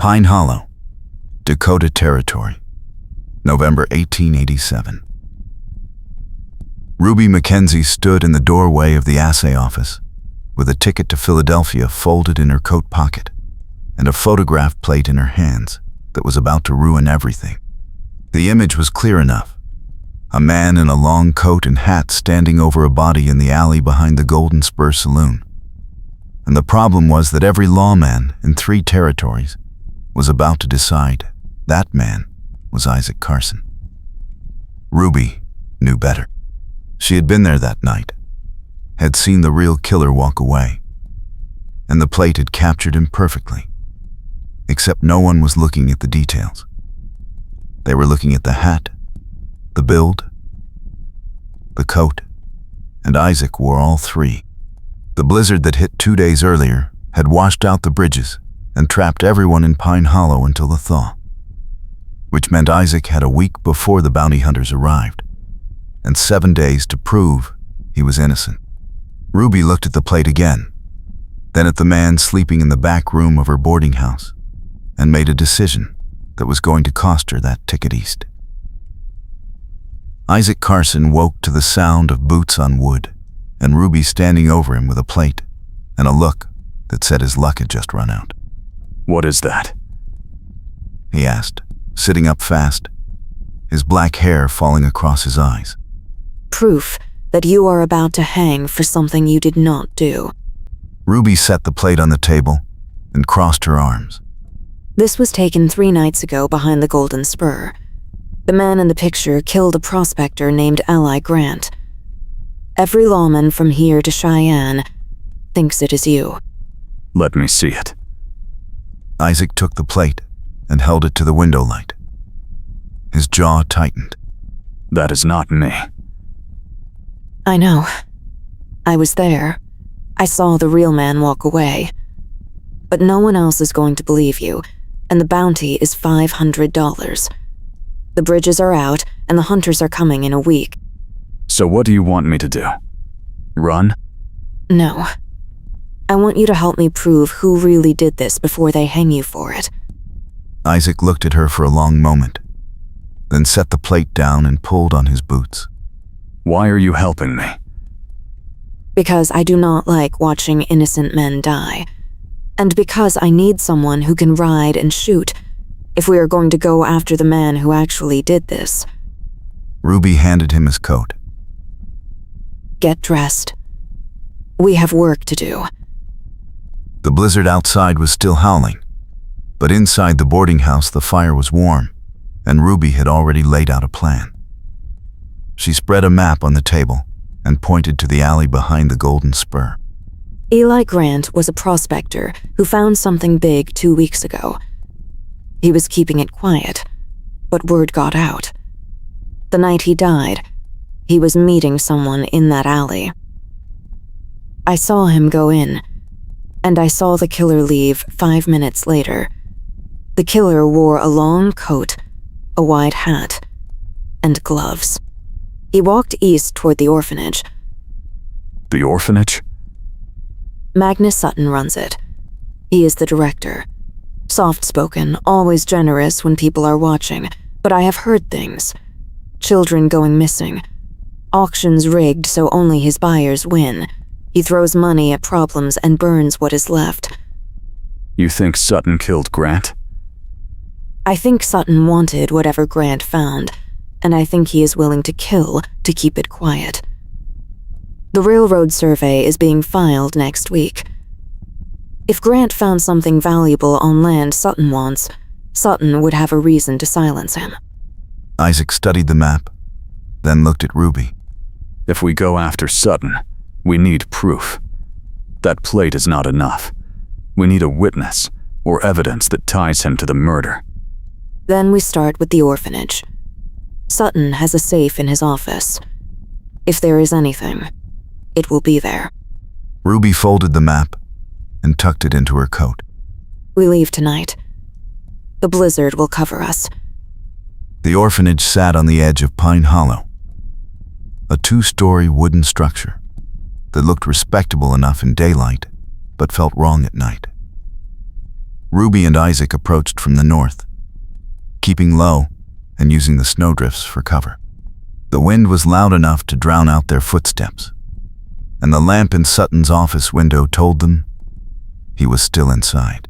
Pine Hollow, Dakota Territory, November 1887. Ruby Mackenzie stood in the doorway of the assay office with a ticket to Philadelphia folded in her coat pocket and a photograph plate in her hands that was about to ruin everything. The image was clear enough. A man in a long coat and hat standing over a body in the alley behind the Golden Spur Saloon. And the problem was that every lawman in 3 territories was about to decide that man was Isaac Carson. Ruby knew better. She had been there that night, had seen the real killer walk away, and the plate had captured him perfectly. Except no one was looking at the details. They were looking at the hat, the build, the coat, and Isaac wore all 3. The blizzard that hit 2 days earlier had washed out the bridges and trapped everyone in Pine Hollow until the thaw, which meant Isaac had a week before the bounty hunters arrived, and 7 days to prove he was innocent. Ruby looked at the plate again, then at the man sleeping in the back room of her boarding house, and made a decision that was going to cost her that ticket east. Isaac Carson woke to the sound of boots on wood, and Ruby standing over him with a plate and a look that said his luck had just run out. "What is that?" he asked, sitting up fast, his black hair falling across his eyes. "Proof that you are about to hang for something you did not do." Ruby set the plate on the table and crossed her arms. "This was taken 3 nights ago behind the Golden Spur. The man in the picture killed a prospector named Eli Grant. Every lawman from here to Cheyenne thinks it is you." "Let me see it." Isaac took the plate and held it to the window light. His jaw tightened. "That is not me." "I know. I was there. I saw the real man walk away. But no one else is going to believe you, and the bounty is $500. The bridges are out, and the hunters are coming in a week." "So what do you want me to do? Run?" "No. I want you to help me prove who really did this before they hang you for it." Isaac looked at her for a long moment, then set the plate down and pulled on his boots. "Why are you helping me?" "Because I do not like watching innocent men die, and because I need someone who can ride and shoot if we are going to go after the man who actually did this." Ruby handed him his coat. "Get dressed. We have work to do." The blizzard outside was still howling, but inside the boarding house the fire was warm, and Ruby had already laid out a plan. She spread a map on the table and pointed to the alley behind the Golden Spur. Eli Grant was a prospector who found something big 2 weeks ago. He was keeping it quiet, but word got out. The night he died, he was meeting someone in that alley. I saw him go in, and I saw the killer leave 5 minutes later. The killer wore a long coat, a wide hat, and gloves. He walked east toward the orphanage. "The orphanage?" Magnus Sutton runs it. He is the director. Soft-spoken, always generous when people are watching, but I have heard things. Children going missing. Auctions rigged so only his buyers win. He throws money at problems and burns what is left. "You think Sutton killed Grant?" I think Sutton wanted whatever Grant found, and I think he is willing to kill to keep it quiet. The railroad survey is being filed next week. If Grant found something valuable on land Sutton wants, Sutton would have a reason to silence him. Isaac studied the map, then looked at Ruby. "If we go after Sutton, we need proof. That plate is not enough. We need a witness or evidence that ties him to the murder." Then we start with the orphanage. Sutton has a safe in his office. If there is anything, it will be there. Ruby folded the map and tucked it into her coat. We leave tonight. The blizzard will cover us. The orphanage sat on the edge of Pine Hollow, a 2-story wooden structure that looked respectable enough in daylight, but felt wrong at night. Ruby and Isaac approached from the north, keeping low and using the snowdrifts for cover. The wind was loud enough to drown out their footsteps, and the lamp in Sutton's office window told them he was still inside.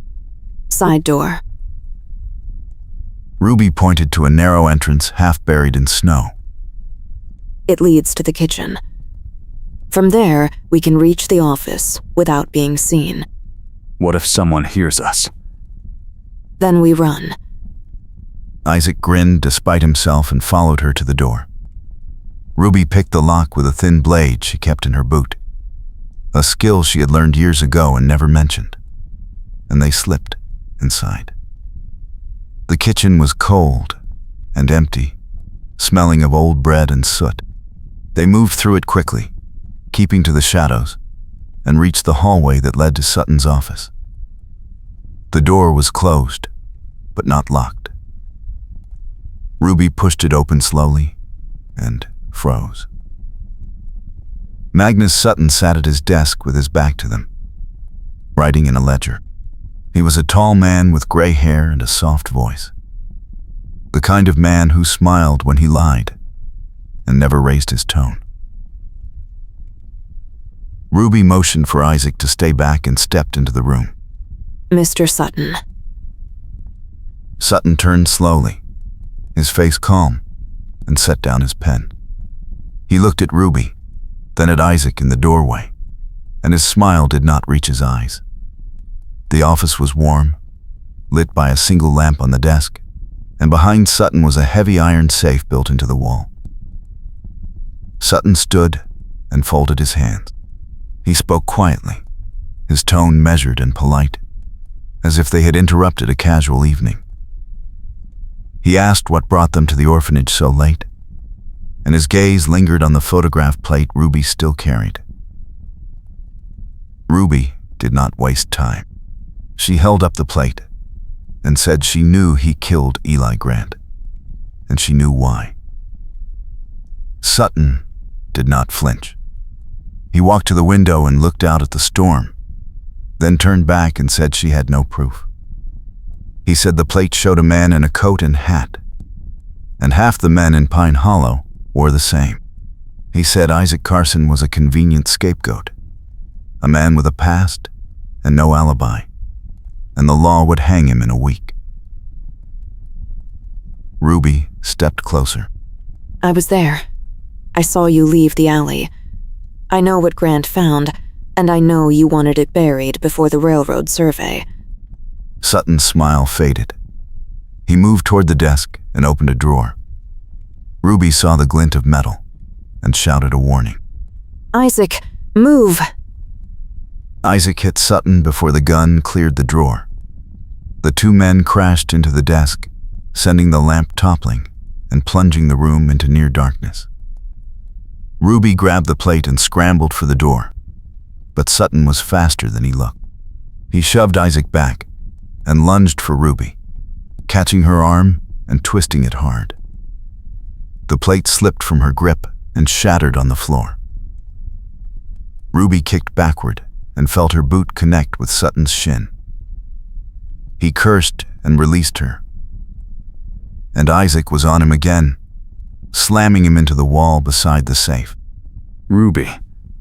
Side door. Ruby pointed to a narrow entrance half buried in snow. It leads to the kitchen. From there, we can reach the office without being seen. What if someone hears us? Then we run. Isaac grinned despite himself and followed her to the door. Ruby picked the lock with a thin blade she kept in her boot, a skill she had learned years ago and never mentioned, and they slipped inside. The kitchen was cold and empty, smelling of old bread and soot. They moved through it quickly, keeping to the shadows, and reached the hallway that led to Sutton's office. The door was closed, but not locked. Ruby pushed it open slowly and froze. Magnus Sutton sat at his desk with his back to them, writing in a ledger. He was a tall man with gray hair and a soft voice, the kind of man who smiled when he lied and never raised his tone. Ruby motioned for Isaac to stay back and stepped into the room. Mr. Sutton. Sutton turned slowly, his face calm, and set down his pen. He looked at Ruby, then at Isaac in the doorway, and his smile did not reach his eyes. The office was warm, lit by a single lamp on the desk, and behind Sutton was a heavy iron safe built into the wall. Sutton stood and folded his hands. He spoke quietly, his tone measured and polite, as if they had interrupted a casual evening. He asked what brought them to the orphanage so late, and his gaze lingered on the photograph plate Ruby still carried. Ruby did not waste time. She held up the plate and said she knew he killed Eli Grant, and she knew why. Sutton did not flinch. He walked to the window and looked out at the storm, then turned back and said she had no proof. He said the plate showed a man in a coat and hat, and half the men in Pine Hollow wore the same. He said Isaac Carson was a convenient scapegoat, a man with a past and no alibi, and the law would hang him in a week. Ruby stepped closer. I was there. I saw you leave the alley. I know what Grant found, and I know you wanted it buried before the railroad survey. Sutton's smile faded. He moved toward the desk and opened a drawer. Ruby saw the glint of metal and shouted a warning. Isaac, move! Isaac hit Sutton before the gun cleared the drawer. The two men crashed into the desk, sending the lamp toppling and plunging the room into near darkness. Ruby grabbed the plate and scrambled for the door, but Sutton was faster than he looked. He shoved Isaac back and lunged for Ruby, catching her arm and twisting it hard. The plate slipped from her grip and shattered on the floor. Ruby kicked backward and felt her boot connect with Sutton's shin. He cursed and released her, and Isaac was on him again, slamming him into the wall beside the safe. Ruby,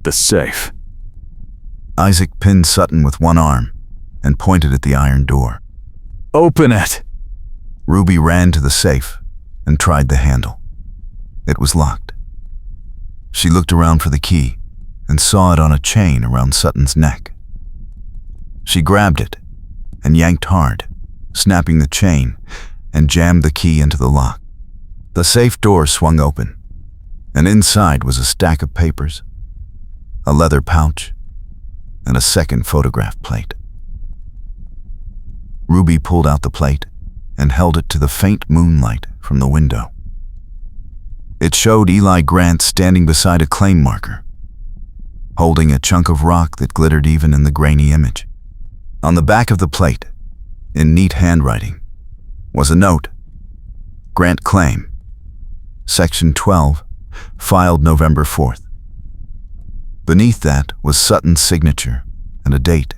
the safe. Isaac pinned Sutton with one arm and pointed at the iron door. Open it! Ruby ran to the safe and tried the handle. It was locked. She looked around for the key and saw it on a chain around Sutton's neck. She grabbed it and yanked hard, snapping the chain, and jammed the key into the lock. The safe door swung open, and inside was a stack of papers, a leather pouch, and a second photograph plate. Ruby pulled out the plate and held it to the faint moonlight from the window. It showed Eli Grant standing beside a claim marker, holding a chunk of rock that glittered even in the grainy image. On the back of the plate, in neat handwriting, was a note. Grant Claim, Section 12, filed November 4th. Beneath that was Sutton's signature and a date,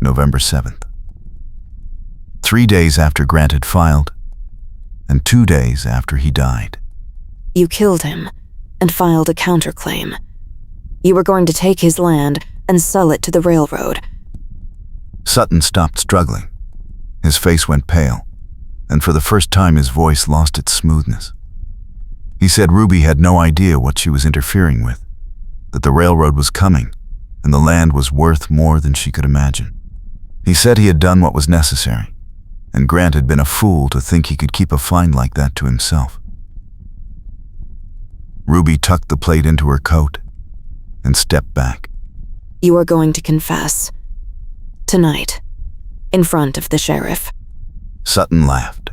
November 7th. 3 days after Grant had filed, and 2 days after he died. You killed him and filed a counterclaim. You were going to take his land and sell it to the railroad. Sutton stopped struggling. His face went pale, and for the first time his voice lost its smoothness. He said Ruby had no idea what she was interfering with, that the railroad was coming, and the land was worth more than she could imagine. He said he had done what was necessary, and Grant had been a fool to think he could keep a find like that to himself. Ruby tucked the plate into her coat and stepped back. You are going to confess. Tonight, in front of the sheriff. Sutton laughed,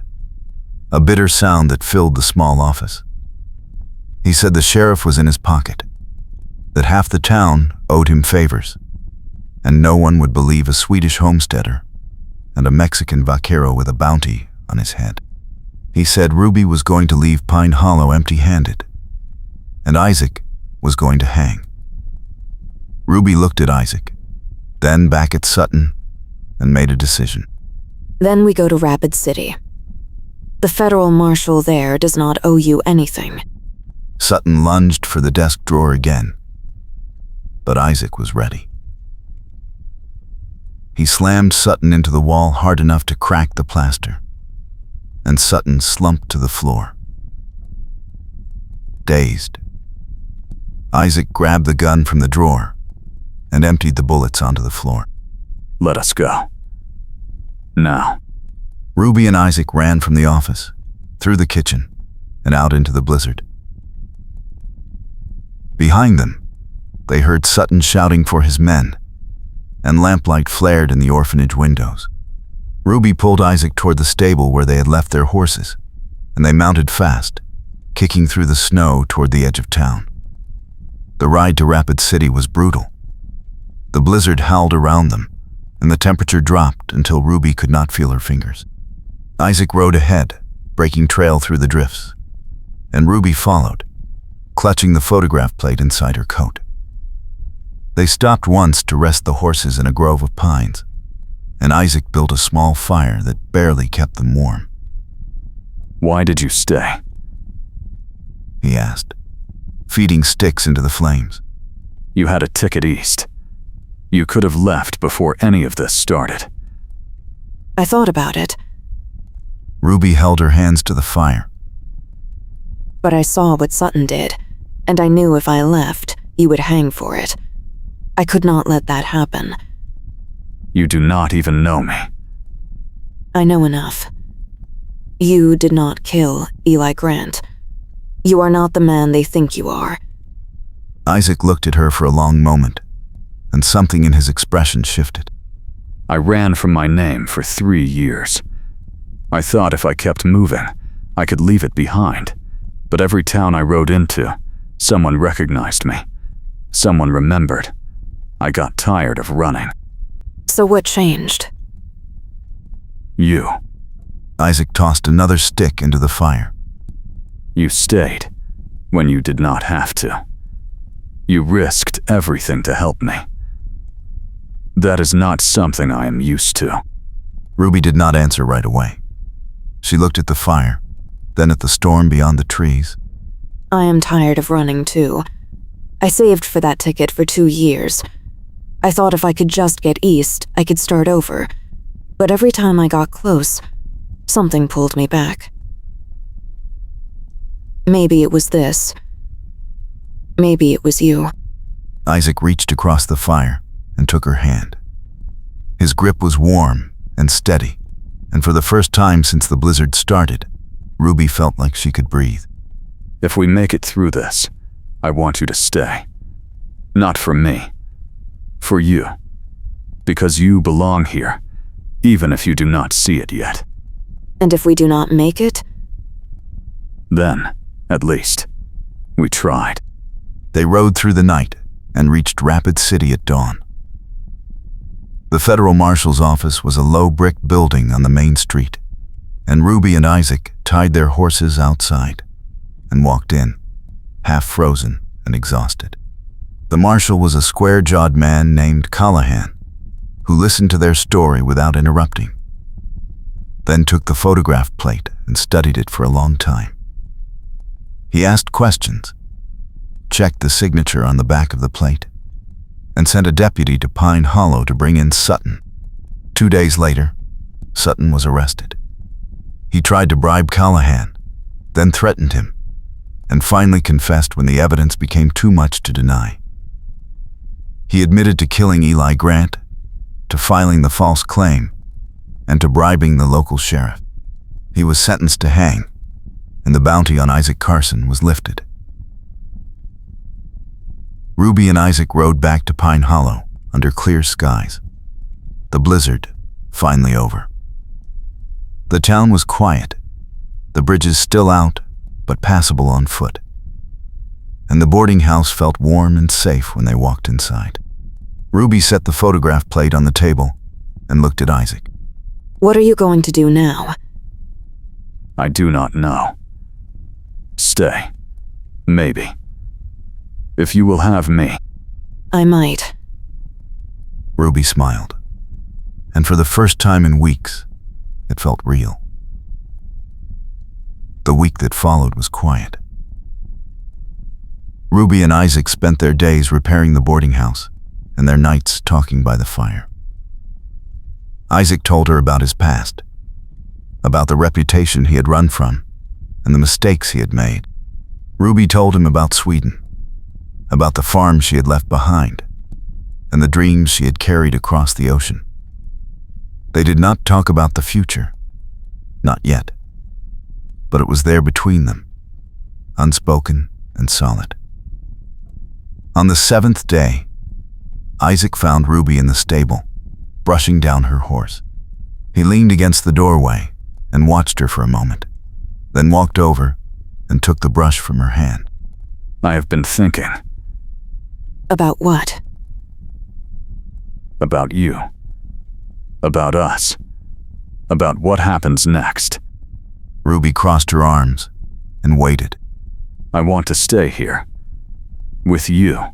a bitter sound that filled the small office. He said the sheriff was in his pocket, that half the town owed him favors, and no one would believe a Swedish homesteader and a Mexican vaquero with a bounty on his head. He said Ruby was going to leave Pine Hollow empty-handed, and Isaac was going to hang. Ruby looked at Isaac, then back at Sutton, and made a decision. Then we go to Rapid City. The federal marshal there does not owe you anything. Sutton lunged for the desk drawer again, but Isaac was ready. He slammed Sutton into the wall hard enough to crack the plaster, and Sutton slumped to the floor. Dazed, Isaac grabbed the gun from the drawer and emptied the bullets onto the floor. Let us go. Now. Ruby and Isaac ran from the office, through the kitchen, and out into the blizzard. Behind them, they heard Sutton shouting for his men, and lamplight flared in the orphanage windows. Ruby pulled Isaac toward the stable where they had left their horses, and they mounted fast, kicking through the snow toward the edge of town. The ride to Rapid City was brutal. The blizzard howled around them, and the temperature dropped until Ruby could not feel her fingers. Isaac rode ahead, breaking trail through the drifts, and Ruby followed, clutching the photograph plate inside her coat. They stopped once to rest the horses in a grove of pines, and Isaac built a small fire that barely kept them warm. Why did you stay? He asked, feeding sticks into the flames. You had a ticket east. You could have left before any of this started. I thought about it. Ruby held her hands to the fire. But I saw what Sutton did, and I knew if I left, you would hang for it. I could not let that happen. You do not even know me. I know enough. You did not kill Eli Grant. You are not the man they think you are. Isaac looked at her for a long moment, and something in his expression shifted. I ran from my name for 3 years. I thought if I kept moving, I could leave it behind. But every town I rode into, someone recognized me. Someone remembered. I got tired of running. So what changed? You. Isaac tossed another stick into the fire. You stayed when you did not have to. You risked everything to help me. That is not something I am used to. Ruby did not answer right away. She looked at the fire, then at the storm beyond the trees. I am tired of running too. I saved for that ticket for 2 years. I thought if I could just get east, I could start over. But every time I got close, something pulled me back. Maybe it was this. Maybe it was you. Isaac reached across the fire and took her hand. His grip was warm and steady, and for the first time since the blizzard started, Ruby felt like she could breathe. If we make it through this, I want you to stay. Not for me. For you. Because you belong here, even if you do not see it yet. And if we do not make it? Then, at least, we tried. They rode through the night and reached Rapid City at dawn. The federal marshal's office was a low brick building on the main street, and Ruby and Isaac tied their horses outside and walked in, half frozen and exhausted. The marshal was a square-jawed man named Callahan, who listened to their story without interrupting. then took the photograph plate and studied it for a long time. He asked questions, checked the signature on the back of the plate, and sent a deputy to Pine Hollow to bring in Sutton. 2 days later, Sutton was arrested. He tried to bribe Callahan, then threatened him, and finally confessed when the evidence became too much to deny. He admitted to killing Eli Grant, to filing the false claim, and to bribing the local sheriff. He was sentenced to hang, and the bounty on Isaac Carson was lifted. Ruby and Isaac rode back to Pine Hollow under clear skies. The blizzard finally over. The town was quiet, the bridges still out, but passable on foot. And the boarding house felt warm and safe when they walked inside. Ruby set the photograph plate on the table and looked at Isaac. What are you going to do now? I do not know. Stay. Maybe. If you will have me. I might. Ruby smiled, and for the first time in weeks, it felt real. The week that followed was quiet. Ruby and Isaac spent their days repairing the boarding house and their nights talking by the fire. Isaac told her about his past, about the reputation he had run from and the mistakes he had made. Ruby told him about Sweden, about the farm she had left behind, and the dreams she had carried across the ocean. They did not talk about the future, not yet, but it was there between them, unspoken and solid. On the 7th day, Isaac found Ruby in the stable, brushing down her horse. He leaned against the doorway and watched her for a moment, then walked over and took the brush from her hand. I have been thinking. About what? About you. About us. About what happens next. Ruby crossed her arms and waited. I want to stay here. With you.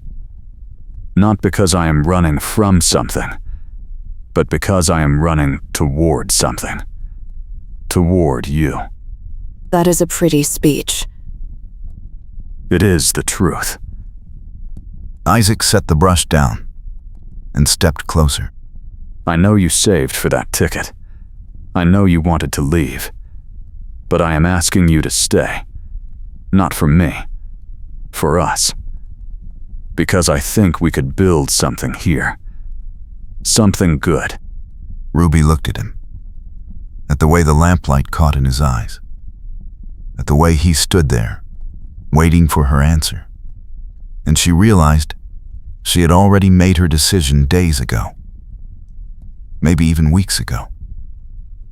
Not because I am running from something, but because I am running toward something. Toward you. That is a pretty speech. It is the truth. Isaac set the brush down and stepped closer. I know you saved for that ticket. I know you wanted to leave. But I am asking you to stay. Not for me. For us. Because I think we could build something here. Something good. Ruby looked at him, at the way the lamplight caught in his eyes, at the way he stood there, waiting for her answer. And she realized she had already made her decision days ago. Maybe even weeks ago.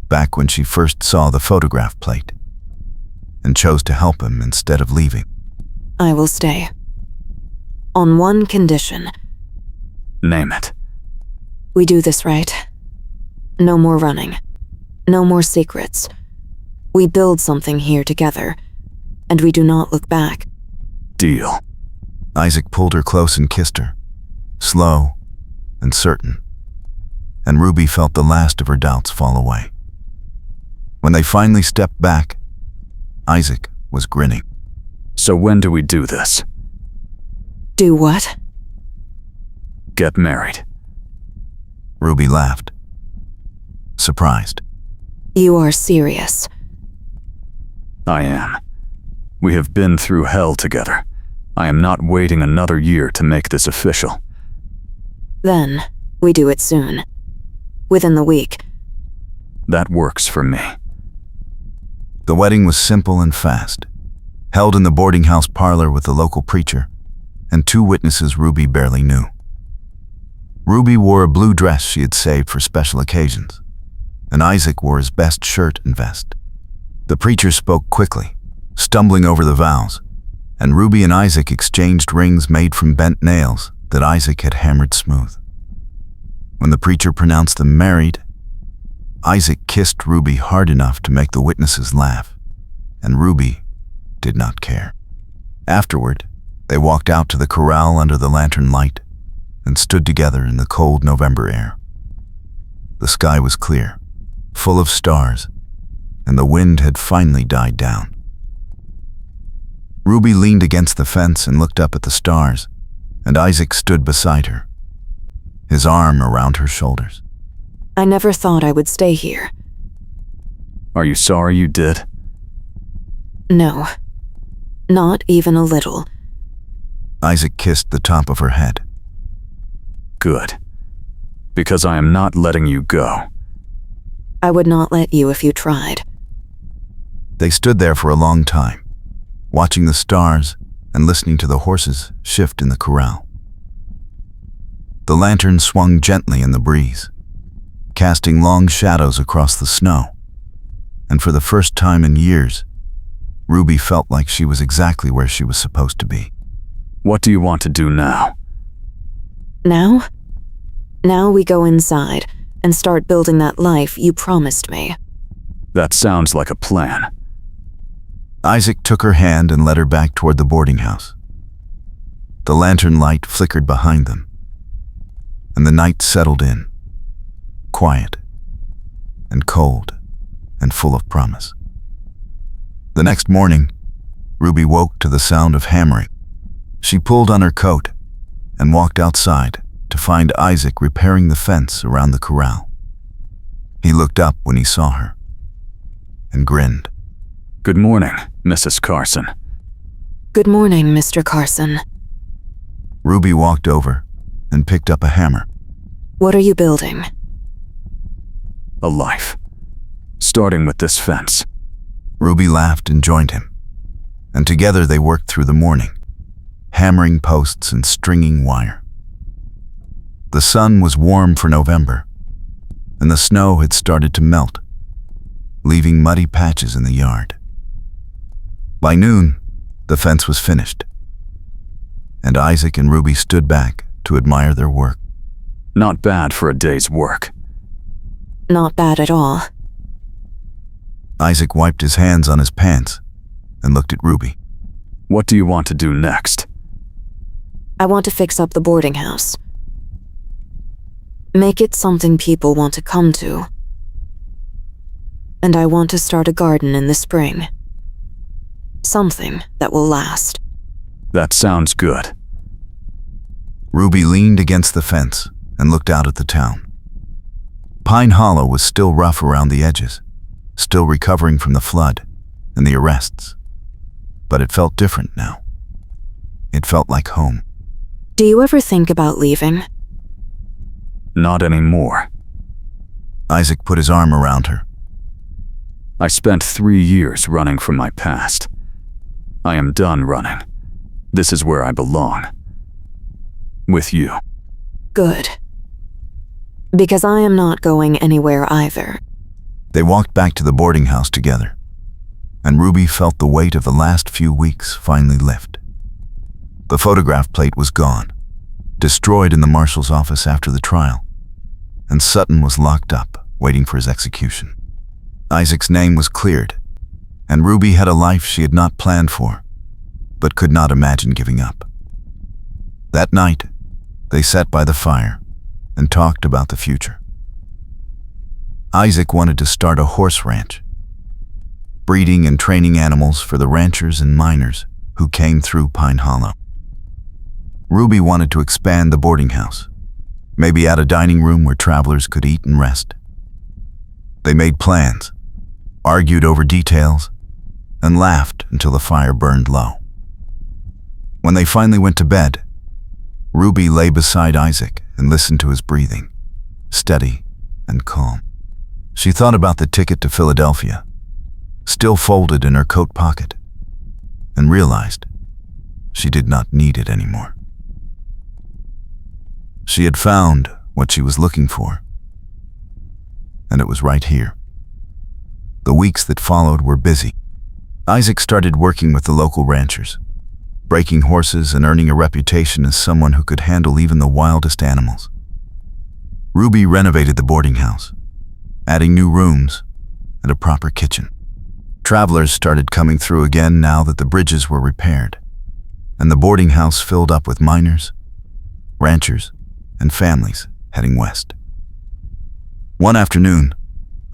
Back when she first saw the photograph plate and chose to help him instead of leaving. I will stay. On one condition. Name it. We do this right. No more running. No more secrets. We build something here together, and we do not look back. Deal. Isaac pulled her close and kissed her, slow and certain, and Ruby felt the last of her doubts fall away. When they finally stepped back, Isaac was grinning. So when do we do this? Do what? Get married. Ruby laughed, surprised. You are serious. I am. We have been through hell together. I am not waiting another year to make this official. Then, we do it soon. Within the week. That works for me. The wedding was simple and fast, held in the boarding house parlor with the local preacher and 2 witnesses Ruby barely knew. Ruby wore a blue dress she had saved for special occasions, and Isaac wore his best shirt and vest. The preacher spoke quickly, stumbling over the vows, and Ruby and Isaac exchanged rings made from bent nails that Isaac had hammered smooth. When the preacher pronounced them married, Isaac kissed Ruby hard enough to make the witnesses laugh, and Ruby did not care. Afterward, they walked out to the corral under the lantern light and stood together in the cold November air. The sky was clear, full of stars, and the wind had finally died down. Ruby leaned against the fence and looked up at the stars, and Isaac stood beside her, his arm around her shoulders. I never thought I would stay here. Are you sorry you did? No, not even a little. Isaac kissed the top of her head. Good. Because I am not letting you go. I would not let you if you tried. They stood there for a long time, watching the stars and listening to the horses shift in the corral. The lantern swung gently in the breeze, casting long shadows across the snow, and for the first time in years, Ruby felt like she was exactly where she was supposed to be. What do you want to do now? Now? Now we go inside and start building that life you promised me. That sounds like a plan. Isaac took her hand and led her back toward the boarding house. The lantern light flickered behind them, and the night settled in, quiet and cold and full of promise. The next morning, Ruby woke to the sound of hammering. She pulled on her coat and walked outside to find Isaac repairing the fence around the corral. He looked up when he saw her and grinned. Good morning, Mrs. Carson. Good morning, Mr. Carson. Ruby walked over and picked up a hammer. What are you building? A life. Starting with this fence. Ruby laughed and joined him, and together they worked through the morning, hammering posts and stringing wire. The sun was warm for November, and the snow had started to melt, leaving muddy patches in the yard. By noon, the fence was finished, and Isaac and Ruby stood back to admire their work. Not bad for a day's work. Not bad at all. Isaac wiped his hands on his pants and looked at Ruby. What do you want to do next? I want to fix up the boarding house. Make it something people want to come to. And I want to start a garden in the spring. Something that will last. That sounds good. Ruby leaned against the fence and looked out at the town. Pine Hollow was still rough around the edges, still recovering from the flood and the arrests. But it felt different now. It felt like home. Do you ever think about leaving? Not anymore. Isaac put his arm around her. I spent 3 years running from my past. I am done running. This is where I belong. With you. Good. Because I am not going anywhere either. They walked back to the boarding house together, and Ruby felt the weight of the last few weeks finally lift. The photograph plate was gone, destroyed in the marshal's office after the trial, and Sutton was locked up, waiting for his execution. Isaac's name was cleared, and Ruby had a life she had not planned for, but could not imagine giving up. That night, they sat by the fire and talked about the future. Isaac wanted to start a horse ranch, breeding and training animals for the ranchers and miners who came through Pine Hollow. Ruby wanted to expand the boarding house, maybe add a dining room where travelers could eat and rest. They made plans, argued over details, and laughed until the fire burned low. When they finally went to bed, Ruby lay beside Isaac and listened to his breathing, steady and calm. She thought about the ticket to Philadelphia, still folded in her coat pocket, and realized she did not need it anymore. She had found what she was looking for, and it was right here. The weeks that followed were busy. Isaac started working with the local ranchers, breaking horses and earning a reputation as someone who could handle even the wildest animals. Ruby renovated the boarding house, adding new rooms and a proper kitchen. Travelers started coming through again now that the bridges were repaired, and the boarding house filled up with miners, ranchers, and families heading west. One afternoon,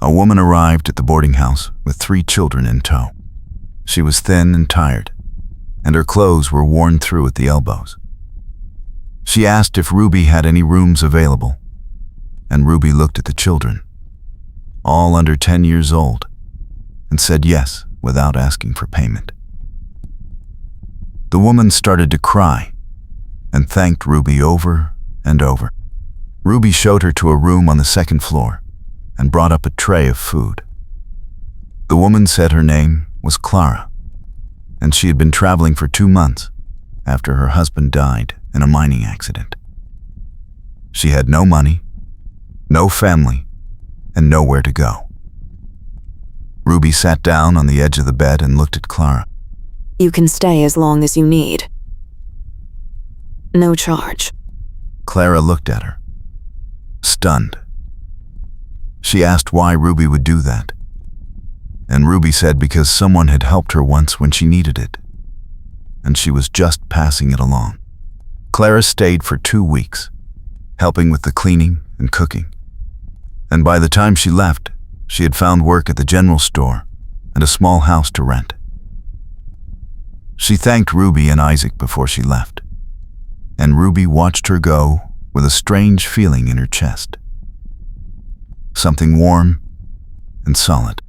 A woman arrived at the boarding house with 3 children in tow. She was thin and tired, and her clothes were worn through at the elbows. She asked if Ruby had any rooms available, and Ruby looked at the children, all under 10 years old, and said yes without asking for payment. The woman started to cry and thanked Ruby over and over. Ruby showed her to a room on the 2nd floor and brought up a tray of food. The woman said her name was Clara, and she had been traveling for 2 months after her husband died in a mining accident. She had no money, no family, and nowhere to go. Ruby sat down on the edge of the bed and looked at Clara. You can stay as long as you need. No charge. Clara looked at her, stunned. She asked why Ruby would do that, and Ruby said because someone had helped her once when she needed it, and she was just passing it along. Clara stayed for 2 weeks, helping with the cleaning and cooking, and by the time she left, she had found work at the general store and a small house to rent. She thanked Ruby and Isaac before she left, and Ruby watched her go with a strange feeling in her chest. Something warm and solid.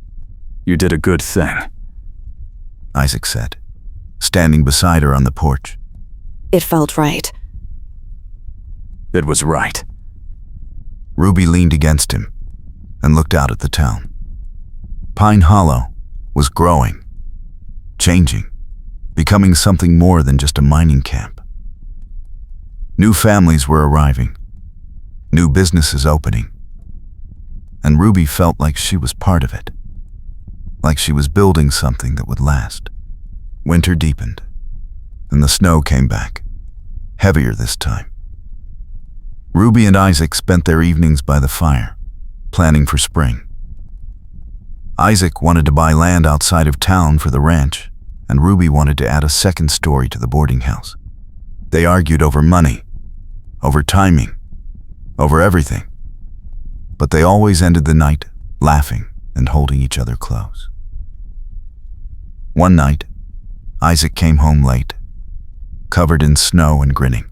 You did a good thing, Isaac said, standing beside her on the porch. It felt right. It was right. Ruby leaned against him and looked out at the town. Pine Hollow was growing, changing, becoming something more than just a mining camp. New families were arriving, new businesses opening, and Ruby felt like she was part of it, like she was building something that would last. Winter deepened, and the snow came back, heavier this time. Ruby and Isaac spent their evenings by the fire, planning for spring. Isaac wanted to buy land outside of town for the ranch, and Ruby wanted to add a 2nd story to the boarding house. They argued over money, over timing, over everything, but they always ended the night laughing and holding each other close. One night, Isaac came home late, covered in snow and grinning.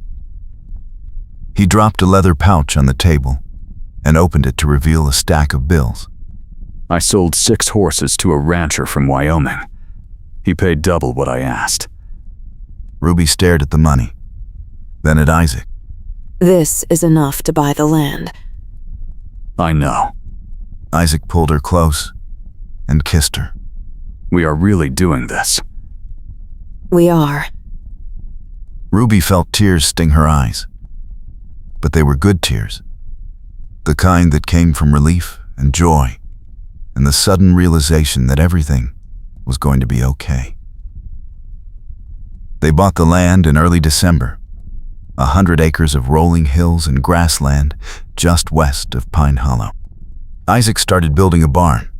He dropped a leather pouch on the table and opened it to reveal a stack of bills. I sold 6 horses to a rancher from Wyoming. He paid double what I asked. Ruby stared at the money, then at Isaac. This is enough to buy the land. I know. Isaac pulled her close and kissed her. We are really doing this. We are. Ruby felt tears sting her eyes, but they were good tears, the kind that came from relief and joy and the sudden realization that everything was going to be okay. They bought the land in early December, 100 acres of rolling hills and grassland just west of Pine Hollow. Isaac started building a barn,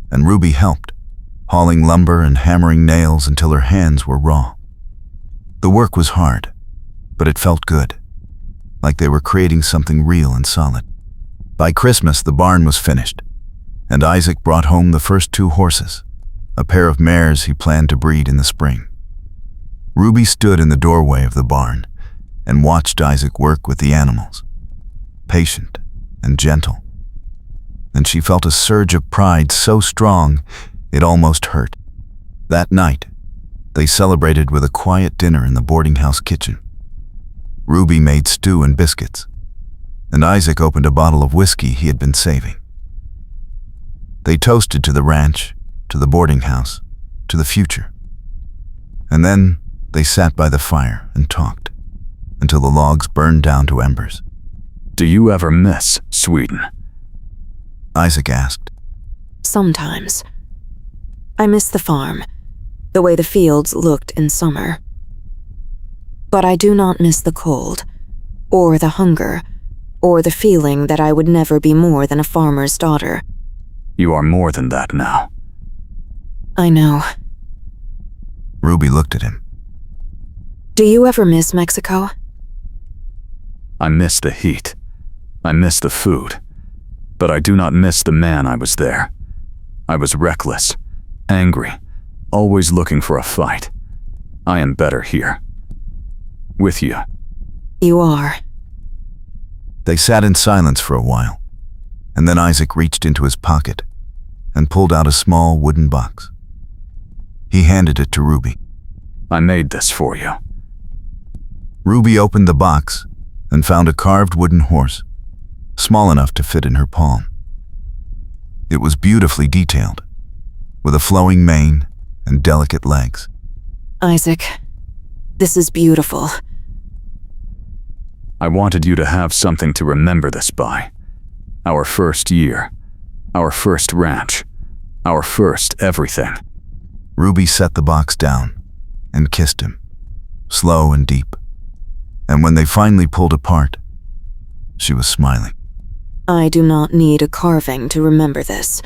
and Ruby helped, hauling lumber and hammering nails until her hands were raw. The work was hard, but it felt good, like they were creating something real and solid. By Christmas, the barn was finished, and Isaac brought home the first 2 horses, a pair of mares he planned to breed in the spring. Ruby stood in the doorway of the barn and watched Isaac work with the animals, patient and gentle. And she felt a surge of pride so strong it almost hurt. That night, they celebrated with a quiet dinner in the boarding house kitchen. Ruby made stew and biscuits, and Isaac opened a bottle of whiskey he had been saving. They toasted to the ranch, to the boarding house, to the future. And then they sat by the fire and talked until the logs burned down to embers. Do you ever miss Sweden? Isaac asked. Sometimes. I miss the farm, the way the fields looked in summer. But I do not miss the cold, or the hunger, or the feeling that I would never be more than a farmer's daughter. You are more than that now. I know. Ruby looked at him. Do you ever miss Mexico? I miss the heat. I miss the food. but I do not miss the man I was there. I was reckless, angry, always looking for a fight. I am better here. With you. You are. They sat in silence for a while, and then Isaac reached into his pocket and pulled out a small wooden box. He handed it to Ruby. I made this for you. Ruby opened the box and found a carved wooden horse, small enough to fit in her palm. It was beautifully detailed, with a flowing mane and delicate legs. Isaac, this is beautiful. I wanted you to have something to remember this by. Our first year, our first ranch, our first everything. Ruby set the box down and kissed him, slow and deep. And when they finally pulled apart, she was smiling. I do not need a carving to remember this,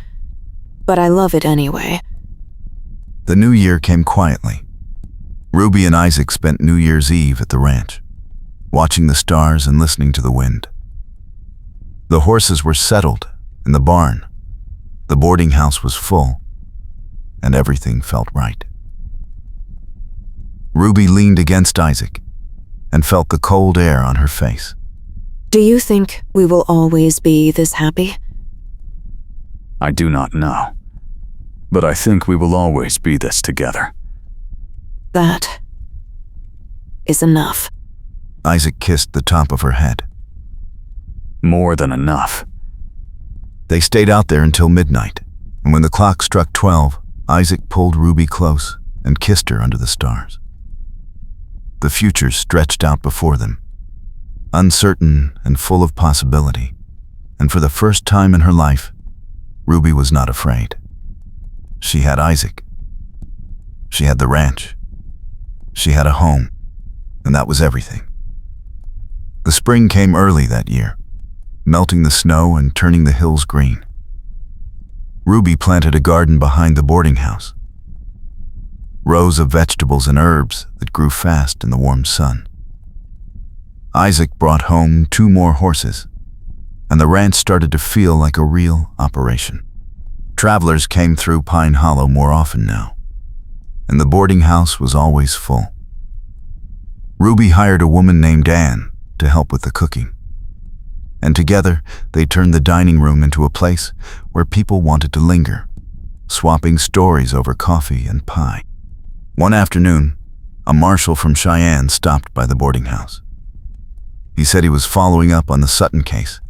but I love it anyway. The new year came quietly. Ruby and Isaac spent New Year's Eve at the ranch, watching the stars and listening to the wind. The horses were settled in the barn. The boarding house was full, and everything felt right. Ruby leaned against Isaac and felt the cold air on her face. Do you think we will always be this happy? I do not know, but I think we will always be this together. That is enough. Isaac kissed the top of her head. More than enough. They stayed out there until midnight, and when the clock struck 12, Isaac pulled Ruby close and kissed her under the stars. The future stretched out before them, uncertain and full of possibility, and for the first time in her life, Ruby was not afraid. She had Isaac. She had the ranch. She had a home, and that was everything. The spring came early that year, melting the snow and turning the hills green. Ruby planted a garden behind the boarding house, rows of vegetables and herbs that grew fast in the warm sun. Isaac brought home 2 more horses, and the ranch started to feel like a real operation. Travelers came through Pine Hollow more often now, and the boarding house was always full. Ruby hired a woman named Anne to help with the cooking, and together they turned the dining room into a place where people wanted to linger, swapping stories over coffee and pie. One afternoon, a marshal from Cheyenne stopped by the boarding house. He said he was following up on the Sutton case,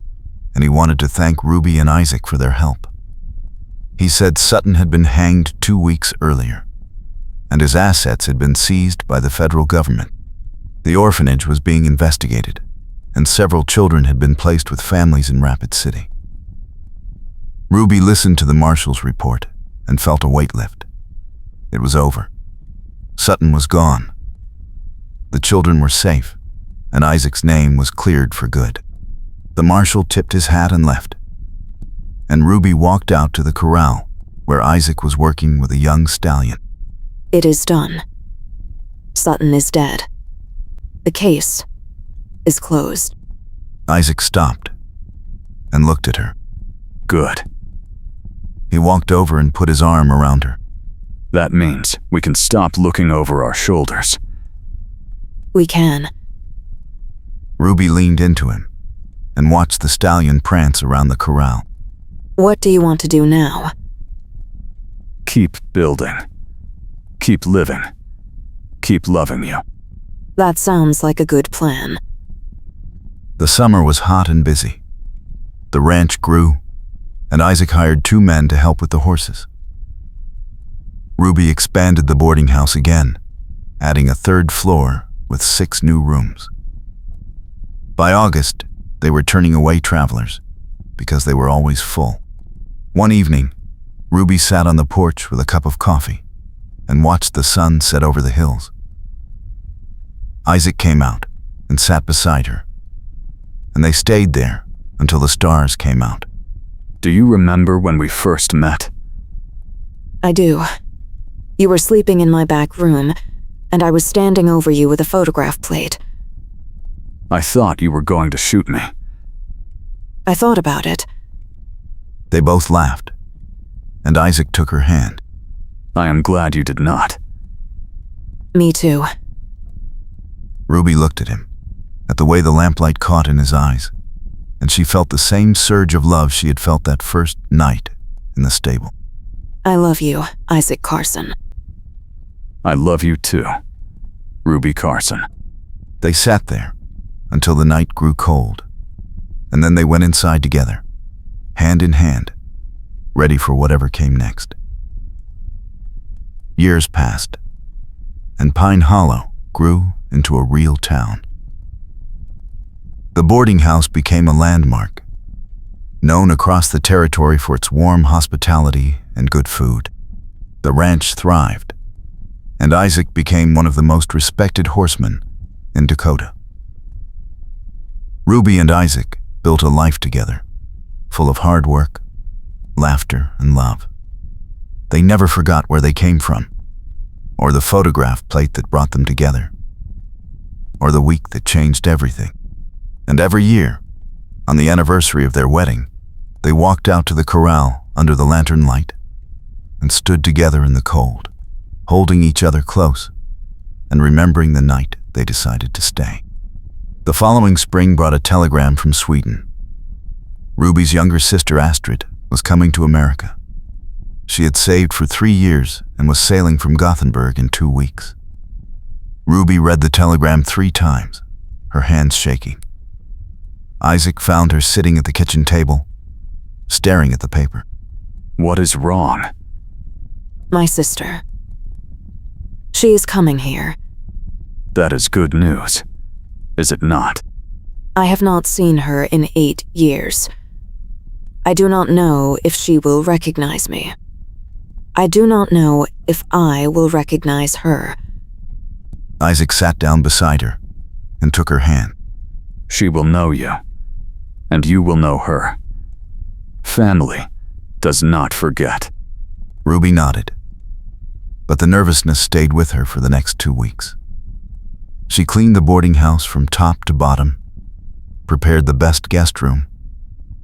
and he wanted to thank Ruby and Isaac for their help. He said Sutton had been hanged 2 weeks earlier, and his assets had been seized by the federal government. The orphanage was being investigated, and several children had been placed with families in Rapid City. Ruby listened to the marshal's report and felt a weight lift. It was over. Sutton was gone. The children were safe, and Isaac's name was cleared for good. The marshal tipped his hat and left, and Ruby walked out to the corral where Isaac was working with a young stallion. It is done. Sutton is dead. The case is closed. Isaac stopped and looked at her. Good. He walked over and put his arm around her. That means we can stop looking over our shoulders. We can. Ruby leaned into him and watched the stallion prance around the corral. What do you want to do now? Keep building. Keep living. Keep loving you. That sounds like a good plan. The summer was hot and busy. The ranch grew, and Isaac hired 2 men to help with the horses. Ruby expanded the boarding house again, adding a 3rd floor with 6 new rooms. By August, they were turning away travelers because they were always full. One evening, Ruby sat on the porch with a cup of coffee and watched the sun set over the hills. Isaac came out and sat beside her, and they stayed there until the stars came out. Do you remember when we first met? I do. You were sleeping in my back room, and I was standing over you with a photograph plate. I thought you were going to shoot me. I thought about it, They both laughed, and Isaac took her hand. I am glad you did not. Me too. Ruby looked at him, at the way the lamplight caught in his eyes, and she felt the same surge of love she had felt that first night in the stable. I love you, Isaac Carson. I love you too, Ruby Carson. They sat there until the night grew cold, and then they went inside together, hand in hand, ready for whatever came next. Years passed, and Pine Hollow grew into a real town. The boarding house became a landmark, known across the territory for its warm hospitality and good food. The ranch thrived, and Isaac became one of the most respected horsemen in Dakota. Ruby and Isaac built a life together, full of hard work, laughter, and love. They never forgot where they came from, or the photograph plate that brought them together, or the week that changed everything. And every year, on the anniversary of their wedding, they walked out to the corral under the lantern light and stood together in the cold, holding each other close and remembering the night they decided to stay. The following spring brought a telegram from Sweden. Ruby's younger sister Astrid was coming to America. She had saved for 3 years and was sailing from Gothenburg in 2 weeks. Ruby read the telegram 3 times, her hands shaking. Isaac found her sitting at the kitchen table, staring at the paper. What is wrong? My sister. She is coming here. That is good news, is it not? I have not seen her in 8 years. I do not know if she will recognize me. I do not know if I will recognize her. Isaac sat down beside her and took her hand. She will know you, and you will know her. Family does not forget. Ruby nodded, but the nervousness stayed with her for the next 2 weeks. She cleaned the boarding house from top to bottom, prepared the best guest room,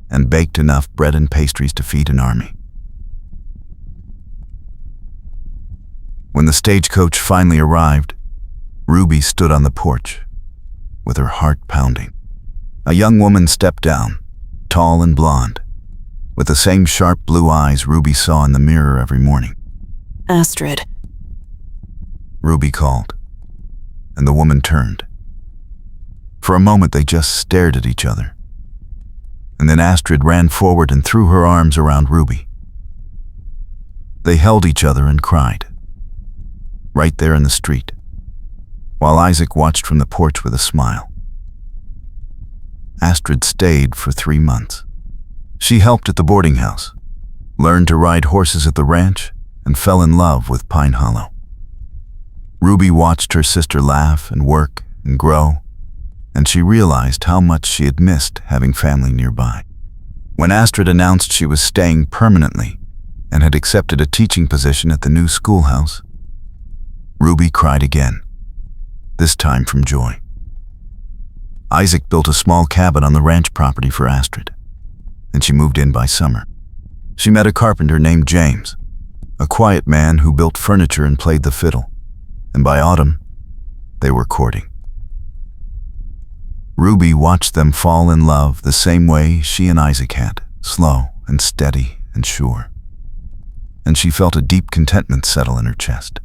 and baked enough bread and pastries to feed an army. When the stagecoach finally arrived, Ruby stood on the porch, with her heart pounding. A young woman stepped down, tall and blonde, with the same sharp blue eyes Ruby saw in the mirror every morning. Astrid. Ruby called, and the woman turned. For a moment they just stared at each other, and then Astrid ran forward and threw her arms around Ruby. They held each other and cried, right there in the street, while Isaac watched from the porch with a smile. Astrid stayed for 3 months. She helped at the boarding house, learned to ride horses at the ranch, and fell in love with Pine Hollow. Ruby watched her sister laugh and work and grow, and she realized how much she had missed having family nearby. When Astrid announced she was staying permanently and had accepted a teaching position at the new schoolhouse, Ruby cried again, this time from joy. Isaac built a small cabin on the ranch property for Astrid, and she moved in by summer. She met a carpenter named James, a quiet man who built furniture and played the fiddle, and by autumn, they were courting. Ruby watched them fall in love the same way she and Isaac had, slow and steady and sure, and she felt a deep contentment settle in her chest.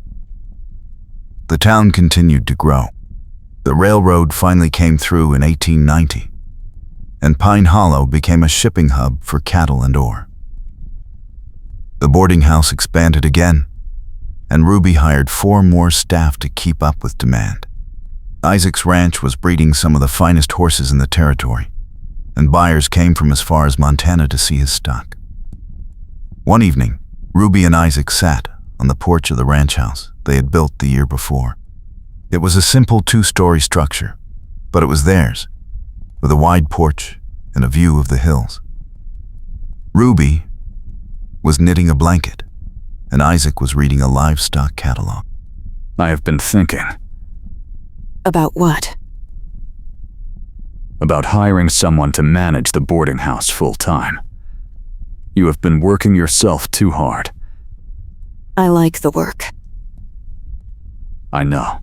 The town continued to grow. The railroad finally came through in 1890, and Pine Hollow became a shipping hub for cattle and ore. The boarding house expanded again, and Ruby hired 4 more staff to keep up with demand. Isaac's ranch was breeding some of the finest horses in the territory, and buyers came from as far as Montana to see his stock. One evening, Ruby and Isaac sat on the porch of the ranch house they had built the year before. It was a simple 2-story structure, but it was theirs, with a wide porch and a view of the hills. Ruby was knitting a blanket, and Isaac was reading a livestock catalog. I have been thinking. About what? About hiring someone to manage the boarding house full-time. You have been working yourself too hard. I like the work. I know,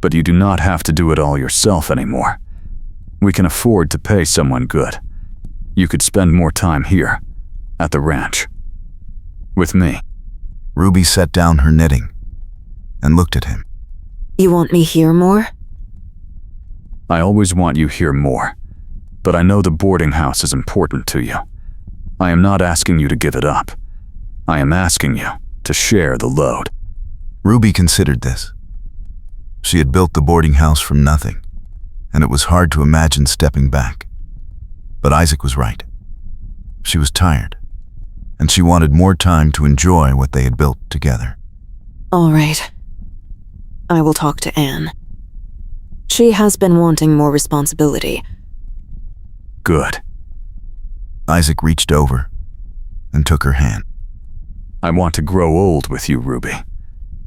but you do not have to do it all yourself anymore. We can afford to pay someone good. You could spend more time here, at the ranch, with me. Ruby set down her knitting and looked at him. You want me here more? I always want you here more, but I know the boarding house is important to you. I am not asking you to give it up. I am asking you to share the load. Ruby considered this. She had built the boarding house from nothing, and it was hard to imagine stepping back. But Isaac was right. She was tired, and she wanted more time to enjoy what they had built together. All right. I will talk to Anne. She has been wanting more responsibility. Good. Isaac reached over and took her hand. I want to grow old with you, Ruby.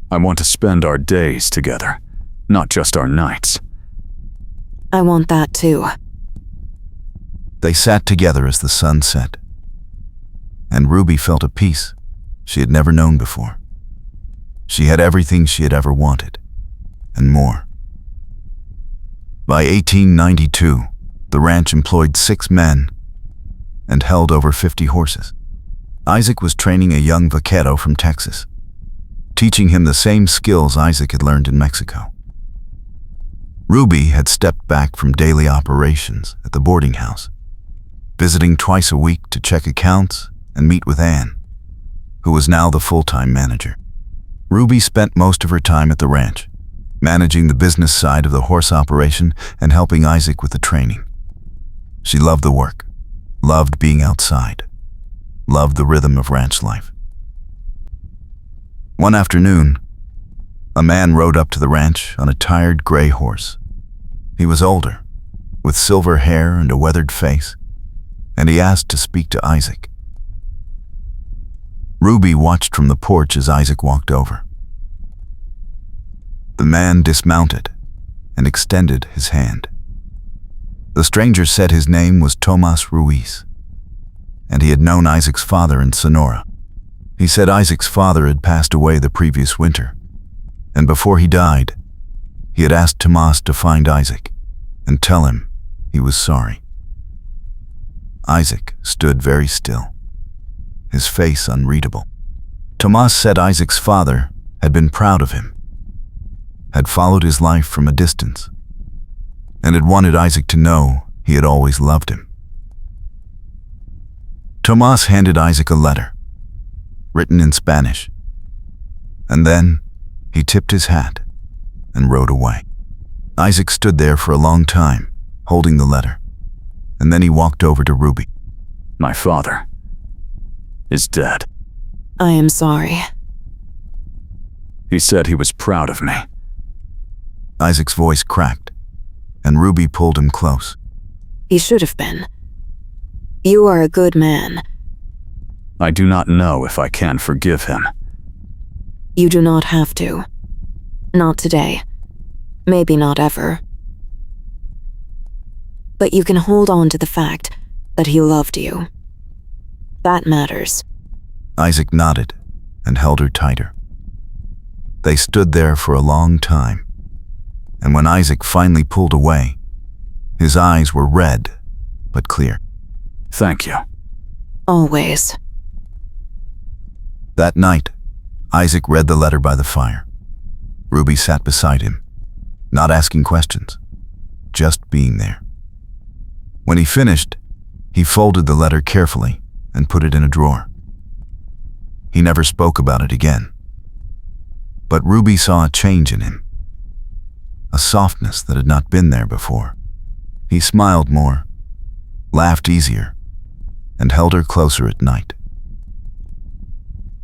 I want to spend our days together, not just our nights. I want that too. They sat together as the sun set, and Ruby felt a peace she had never known before. She had everything she had ever wanted, and more. By 1892, the ranch employed 6 men and held over 50 horses. Isaac was training a young vaquero from Texas, teaching him the same skills Isaac had learned in Mexico. Ruby had stepped back from daily operations at the boarding house, visiting twice a week to check accounts and meet with Anne, who was now the full-time manager. Ruby spent most of her time at the ranch, managing the business side of the horse operation and helping Isaac with the training. She loved the work, loved being outside, loved the rhythm of ranch life. One afternoon, a man rode up to the ranch on a tired gray horse. He was older, with silver hair and a weathered face, and he asked to speak to Isaac. Ruby watched from the porch as Isaac walked over. The man dismounted and extended his hand. The stranger said his name was Tomas Ruiz, and he had known Isaac's father in Sonora. He said Isaac's father had passed away the previous winter, and before he died, he had asked Tomas to find Isaac and tell him he was sorry. Isaac stood very still, his face unreadable. Tomas said Isaac's father had been proud of him, had followed his life from a distance, and had wanted Isaac to know he had always loved him. Tomas handed Isaac a letter, written in Spanish, and then he tipped his hat and rode away. Isaac stood there for a long time, holding the letter, and then he walked over to Ruby. My father is dead. I am sorry. He said he was proud of me. Isaac's voice cracked, and Ruby pulled him close. He should have been. You are a good man. I do not know if I can forgive him. You do not have to. Not today. Maybe not ever. But you can hold on to the fact that he loved you. That matters. Isaac nodded and held her tighter. They stood there for a long time, and when Isaac finally pulled away, his eyes were red but clear. Thank you. Always. That night, Isaac read the letter by the fire. Ruby sat beside him, not asking questions, just being there. When he finished, he folded the letter carefully and put it in a drawer. He never spoke about it again. But Ruby saw a change in him, a softness that had not been there before. He smiled more, laughed easier, and held her closer at night.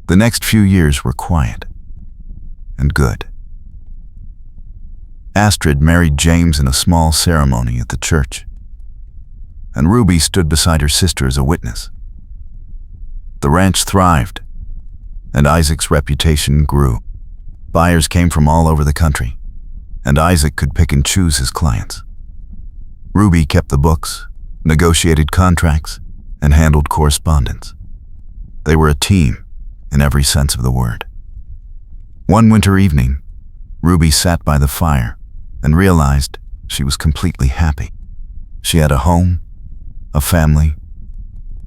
The next few years were quiet and good. Astrid married James in a small ceremony at the church, and Ruby stood beside her sister as a witness. The ranch thrived, and Isaac's reputation grew. Buyers came from all over the country, and Isaac could pick and choose his clients. Ruby kept the books, negotiated contracts, and handled correspondence. They were a team, in every sense of the word. One winter evening, Ruby sat by the fire and realized she was completely happy. She had a home, a family,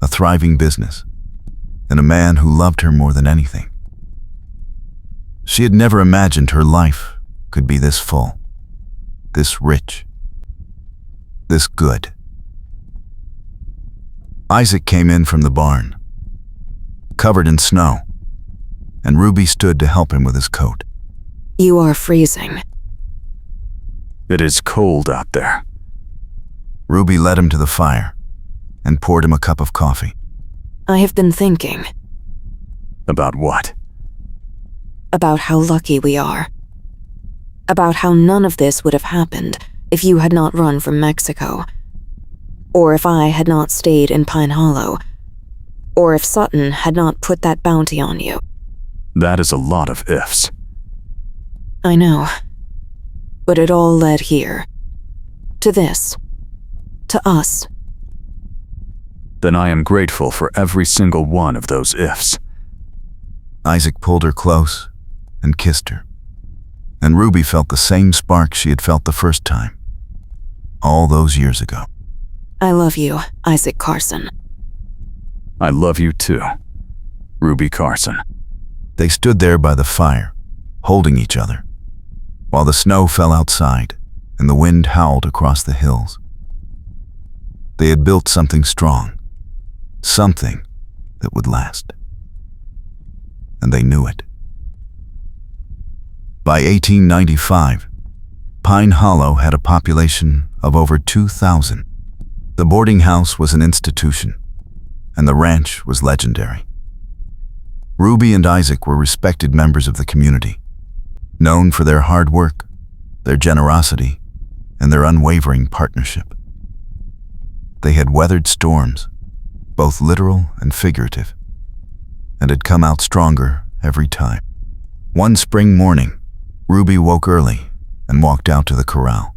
a thriving business, and a man who loved her more than anything. She had never imagined her life could be this full, this rich, this good. Isaac came in from the barn, covered in snow, and Ruby stood to help him with his coat. You are freezing. It is cold out there. Ruby led him to the fire and poured him a cup of coffee. I have been thinking. About what? About how lucky we are. About how none of this would have happened if you had not run from Mexico. Or if I had not stayed in Pine Hollow. Or if Sutton had not put that bounty on you. That is a lot of ifs. I know. But it all led here. To this. To us. Then I am grateful for every single one of those ifs. Isaac pulled her close and kissed her. And Ruby felt the same spark she had felt the first time, all those years ago. I love you, Isaac Carson. I love you too, Ruby Carson. They stood there by the fire, holding each other, while the snow fell outside and the wind howled across the hills. They had built something strong, something that would last. And they knew it. By 1895, Pine Hollow had a population of over 2,000. The boarding house was an institution, and the ranch was legendary. Ruby and Isaac were respected members of the community, known for their hard work, their generosity, and their unwavering partnership. They had weathered storms, both literal and figurative, and had come out stronger every time. One spring morning, Ruby woke early and walked out to the corral.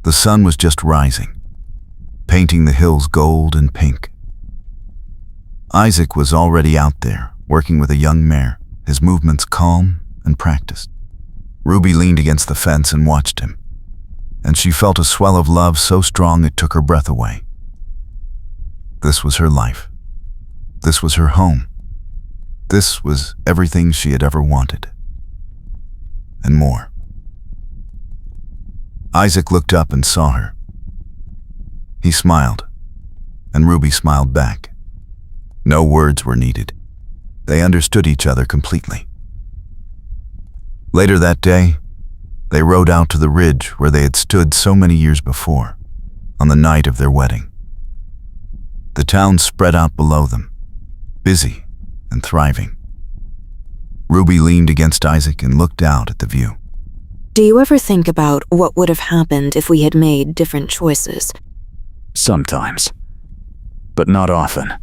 The sun was just rising, painting the hills gold and pink. Isaac was already out there, working with a young mare, his movements calm and practiced. Ruby leaned against the fence and watched him, and she felt a swell of love so strong it took her breath away. This was her life. This was her home. This was everything she had ever wanted. And more. Isaac looked up and saw her. He smiled, and Ruby smiled back. No words were needed. They understood each other completely. Later that day, they rode out to the ridge where they had stood so many years before, on the night of their wedding. The town spread out below them, busy and thriving. Ruby leaned against Isaac and looked out at the view. Do you ever think about what would have happened if we had made different choices? Sometimes, but not often.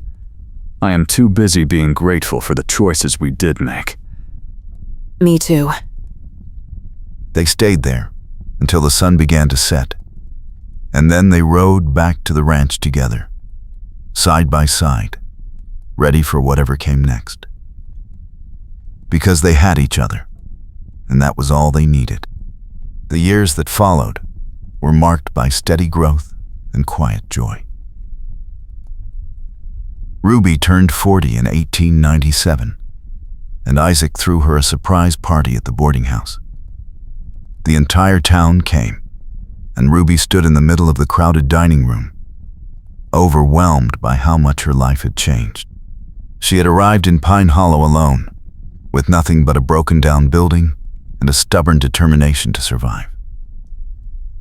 I am too busy being grateful for the choices we did make. Me too. They stayed there until the sun began to set, and then they rode back to the ranch together, side by side, ready for whatever came next. Because they had each other, and that was all they needed. The years that followed were marked by steady growth and quiet joy. Ruby turned 40 in 1897, and Isaac threw her a surprise party at the boarding house. The entire town came, and Ruby stood in the middle of the crowded dining room, overwhelmed by how much her life had changed. She had arrived in Pine Hollow alone, with nothing but a broken-down building and a stubborn determination to survive.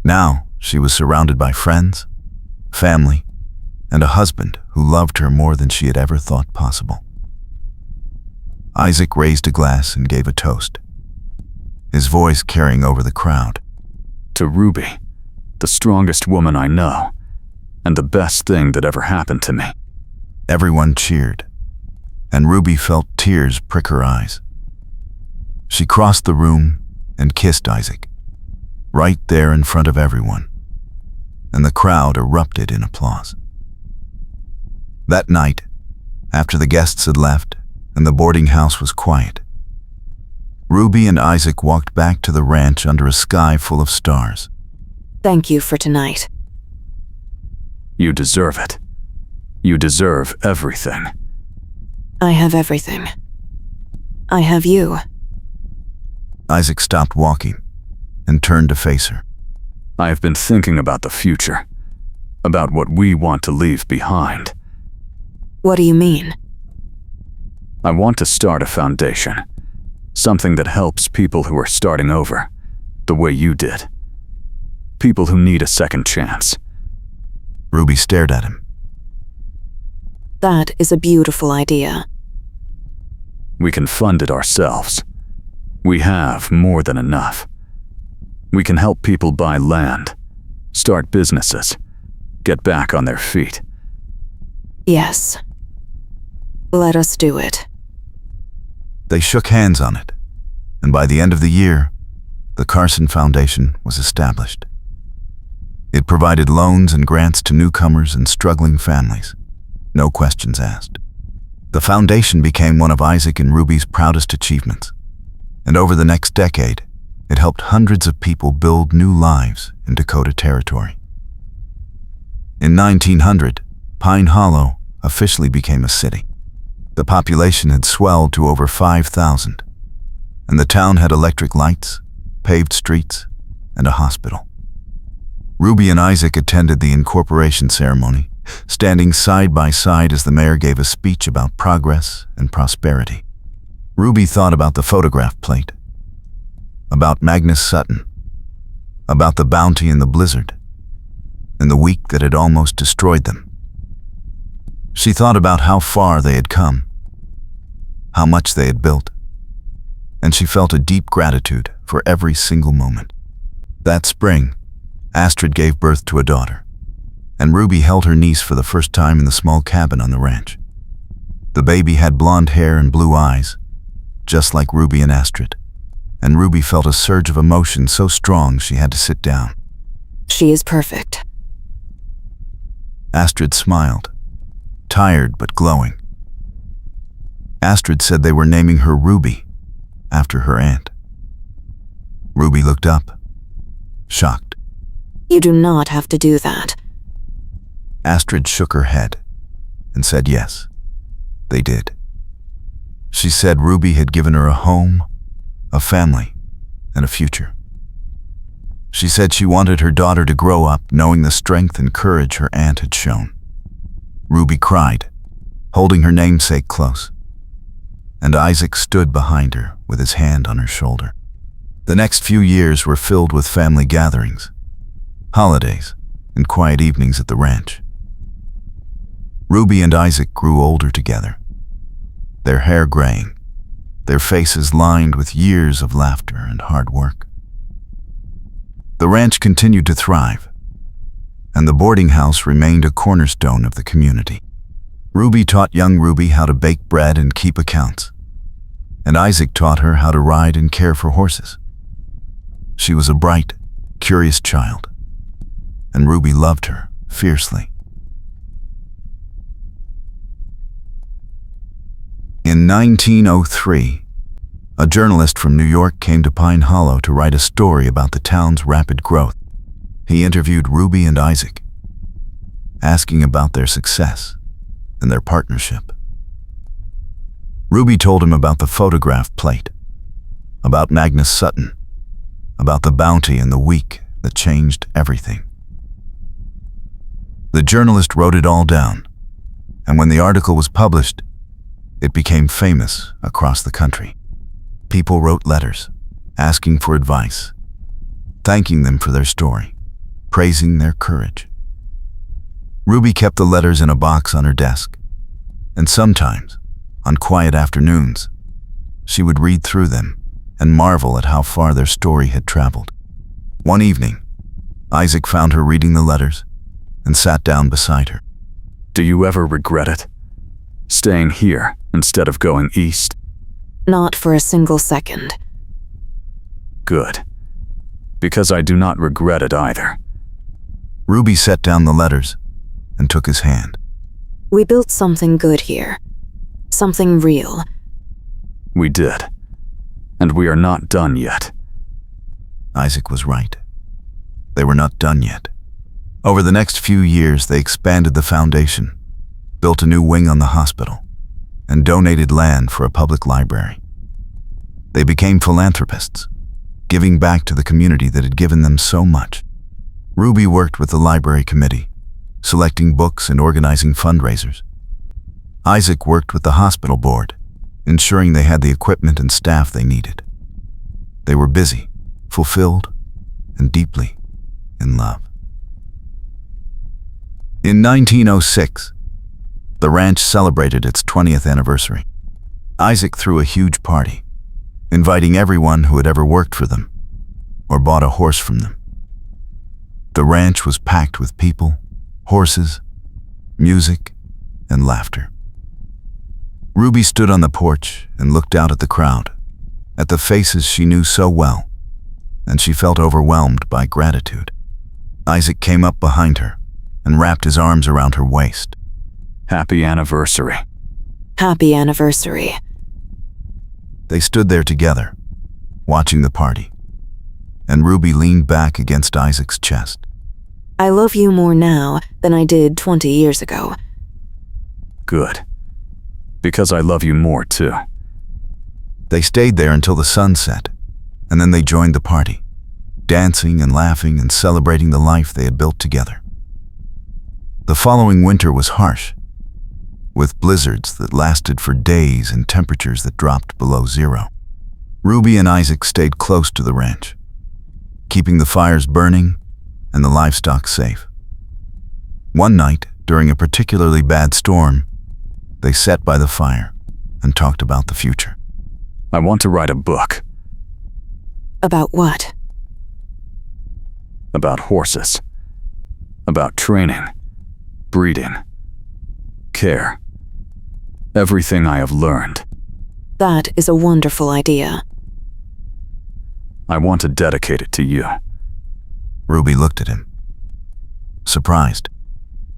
Now she was surrounded by friends, family, and a husband who loved her more than she had ever thought possible. Isaac raised a glass and gave a toast, his voice carrying over the crowd. To Ruby, the strongest woman I know, and the best thing that ever happened to me. Everyone cheered, and Ruby felt tears prick her eyes. She crossed the room and kissed Isaac, right there in front of everyone, and the crowd erupted in applause. That night, After the guests had left and the boarding house was quiet, Ruby and Isaac walked back to the ranch under a sky full of stars. Thank you for tonight. You deserve it. You deserve everything. I have everything. I have you. Isaac stopped walking and turned to face her. I have been thinking about the future, about what we want to leave behind. What do you mean? I want to start a foundation, something that helps people who are starting over, the way you did. People who need a second chance. Ruby stared at him. That is a beautiful idea. We can fund it ourselves. We have more than enough. We can help people buy land, start businesses, get back on their feet. Yes. Let us do it. They shook hands on it, and by the end of the year, the Carson Foundation was established. It provided loans and grants to newcomers and struggling families, no questions asked. The foundation became one of Isaac and Ruby's proudest achievements, and over the next decade, it helped hundreds of people build new lives in Dakota Territory. In 1900, Pine Hollow officially became a city. The population had swelled to over 5,000, and the town had electric lights, paved streets, and a hospital. Ruby and Isaac attended the incorporation ceremony, standing side by side as the mayor gave a speech about progress and prosperity. Ruby thought about the photograph plate, about Magnus Sutton, about the bounty in the blizzard, and the week that had almost destroyed them. She thought about how far they had come, how much they had built, and she felt a deep gratitude for every single moment. That spring, Astrid gave birth to a daughter, and Ruby held her niece for the first time in the small cabin on the ranch. The baby had blonde hair and blue eyes, just like Ruby and Astrid, and Ruby felt a surge of emotion so strong she had to sit down. She is perfect. Astrid smiled, tired but glowing. Astrid said they were naming her Ruby, after her aunt. Ruby looked up, shocked. You do not have to do that. Astrid shook her head and said yes, they did. She said Ruby had given her a home, a family, and a future. She said she wanted her daughter to grow up knowing the strength and courage her aunt had shown. Ruby cried, holding her namesake close, and Isaac stood behind her with his hand on her shoulder. The next few years were filled with family gatherings, holidays, and quiet evenings at the ranch. Ruby and Isaac grew older together, their hair graying, their faces lined with years of laughter and hard work. The ranch continued to thrive, and the boarding house remained a cornerstone of the community. Ruby taught young Ruby how to bake bread and keep accounts, and Isaac taught her how to ride and care for horses. She was a bright, curious child, and Ruby loved her fiercely. In 1903, a journalist from New York came to Pine Hollow to write a story about the town's rapid growth. He interviewed Ruby and Isaac, asking about their success and their partnership. Ruby told him about the photograph plate, about Magnus Sutton, about the bounty and the week that changed everything. The journalist wrote it all down, and when the article was published, it became famous across the country. People wrote letters, asking for advice, thanking them for their story, praising their courage. Ruby kept the letters in a box on her desk, and sometimes, on quiet afternoons, she would read through them and marvel at how far their story had traveled. One evening, Isaac found her reading the letters and sat down beside her. Do you ever regret it? Staying here instead of going east? Not for a single second. Good. Because I do not regret it either. Ruby set down the letters and took his hand. We built something good here, Something real. We did. And we are not done yet. Isaac was right. They were not done yet. Over the next few years, they expanded the foundation, built a new wing on the hospital, and donated land for a public library. They became philanthropists, giving back to the community that had given them so much. Ruby worked with the library committee, selecting books and organizing fundraisers. Isaac worked with the hospital board, ensuring they had the equipment and staff they needed. They were busy, fulfilled, and deeply in love. In 1906, the ranch celebrated its 20th anniversary. Isaac threw a huge party, inviting everyone who had ever worked for them or bought a horse from them. The ranch was packed with people, horses, music, and laughter. Ruby stood on the porch and looked out at the crowd, at the faces she knew so well, and she felt overwhelmed by gratitude. Isaac came up behind her and wrapped his arms around her waist. Happy anniversary. Happy anniversary. They stood there together, watching the party, and Ruby leaned back against Isaac's chest. I love you more now than I did 20 years ago. Good. Because I love you more, too. They stayed there until the sun set, and then they joined the party, dancing and laughing and celebrating the life they had built together. The following winter was harsh, with blizzards that lasted for days and temperatures that dropped below zero. Ruby and Isaac stayed close to the ranch, keeping the fires burning and the livestock safe. One night, during a particularly bad storm, they sat by the fire and talked about the future. I want to write a book. About what? About horses. About training, breeding, care. Everything I have learned. That is a wonderful idea. I want to dedicate it to you. Ruby looked at him, surprised.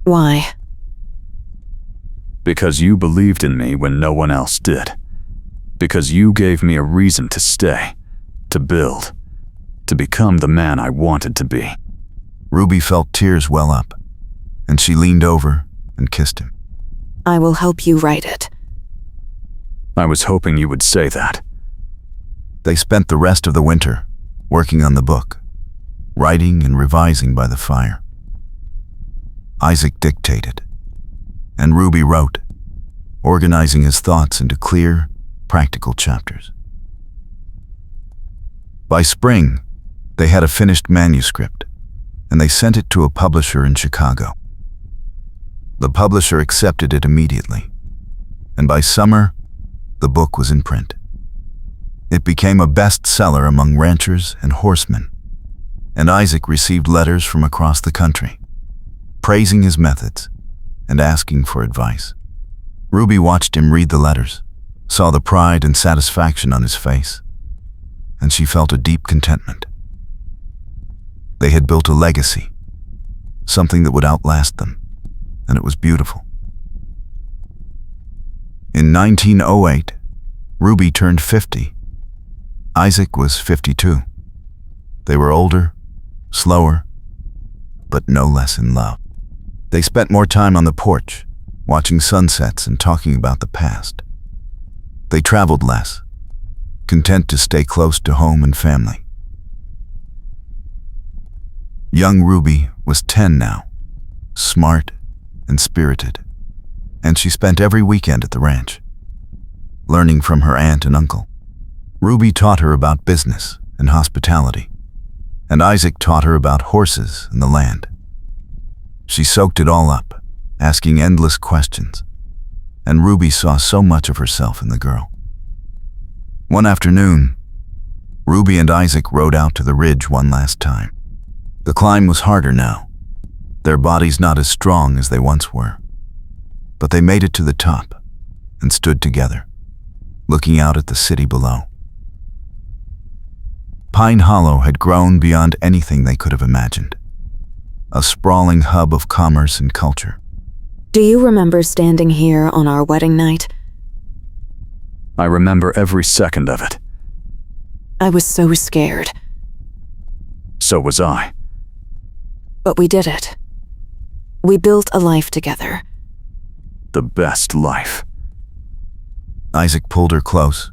Why? Because you believed in me when no one else did. Because you gave me a reason to stay, to build, to become the man I wanted to be. Ruby felt tears well up, and she leaned over and kissed him. I will help you write it. I was hoping you would say that. They spent the rest of the winter working on the book, writing and revising by the fire. Isaac dictated, and Ruby wrote, organizing his thoughts into clear, practical chapters. By spring, they had a finished manuscript, and they sent it to a publisher in Chicago. The publisher accepted it immediately, and by summer, the book was in print. It became a bestseller among ranchers and horsemen, and Isaac received letters from across the country, praising his methods and asking for advice. Ruby watched him read the letters, saw the pride and satisfaction on his face, and she felt a deep contentment. They had built a legacy, something that would outlast them, and it was beautiful. In 1908, Ruby turned 50. Isaac was 52. They were older, slower, but no less in love. They spent more time on the porch, watching sunsets and talking about the past. They traveled less, content to stay close to home and family. Young Ruby was 10 now, smart and spirited, and she spent every weekend at the ranch, learning from her aunt and uncle. Ruby taught her about business and hospitality, and Isaac taught her about horses and the land. She soaked it all up, asking endless questions, and Ruby saw so much of herself in the girl. One afternoon, Ruby and Isaac rode out to the ridge one last time. The climb was harder now, their bodies not as strong as they once were, but they made it to the top and stood together, looking out at the city below. Pine Hollow had grown beyond anything they could have imagined, a sprawling hub of commerce and culture. Do you remember standing here on our wedding night? I remember every second of it. I was so scared, So was I. but we did it. We built a life together. The best life. Isaac pulled her close,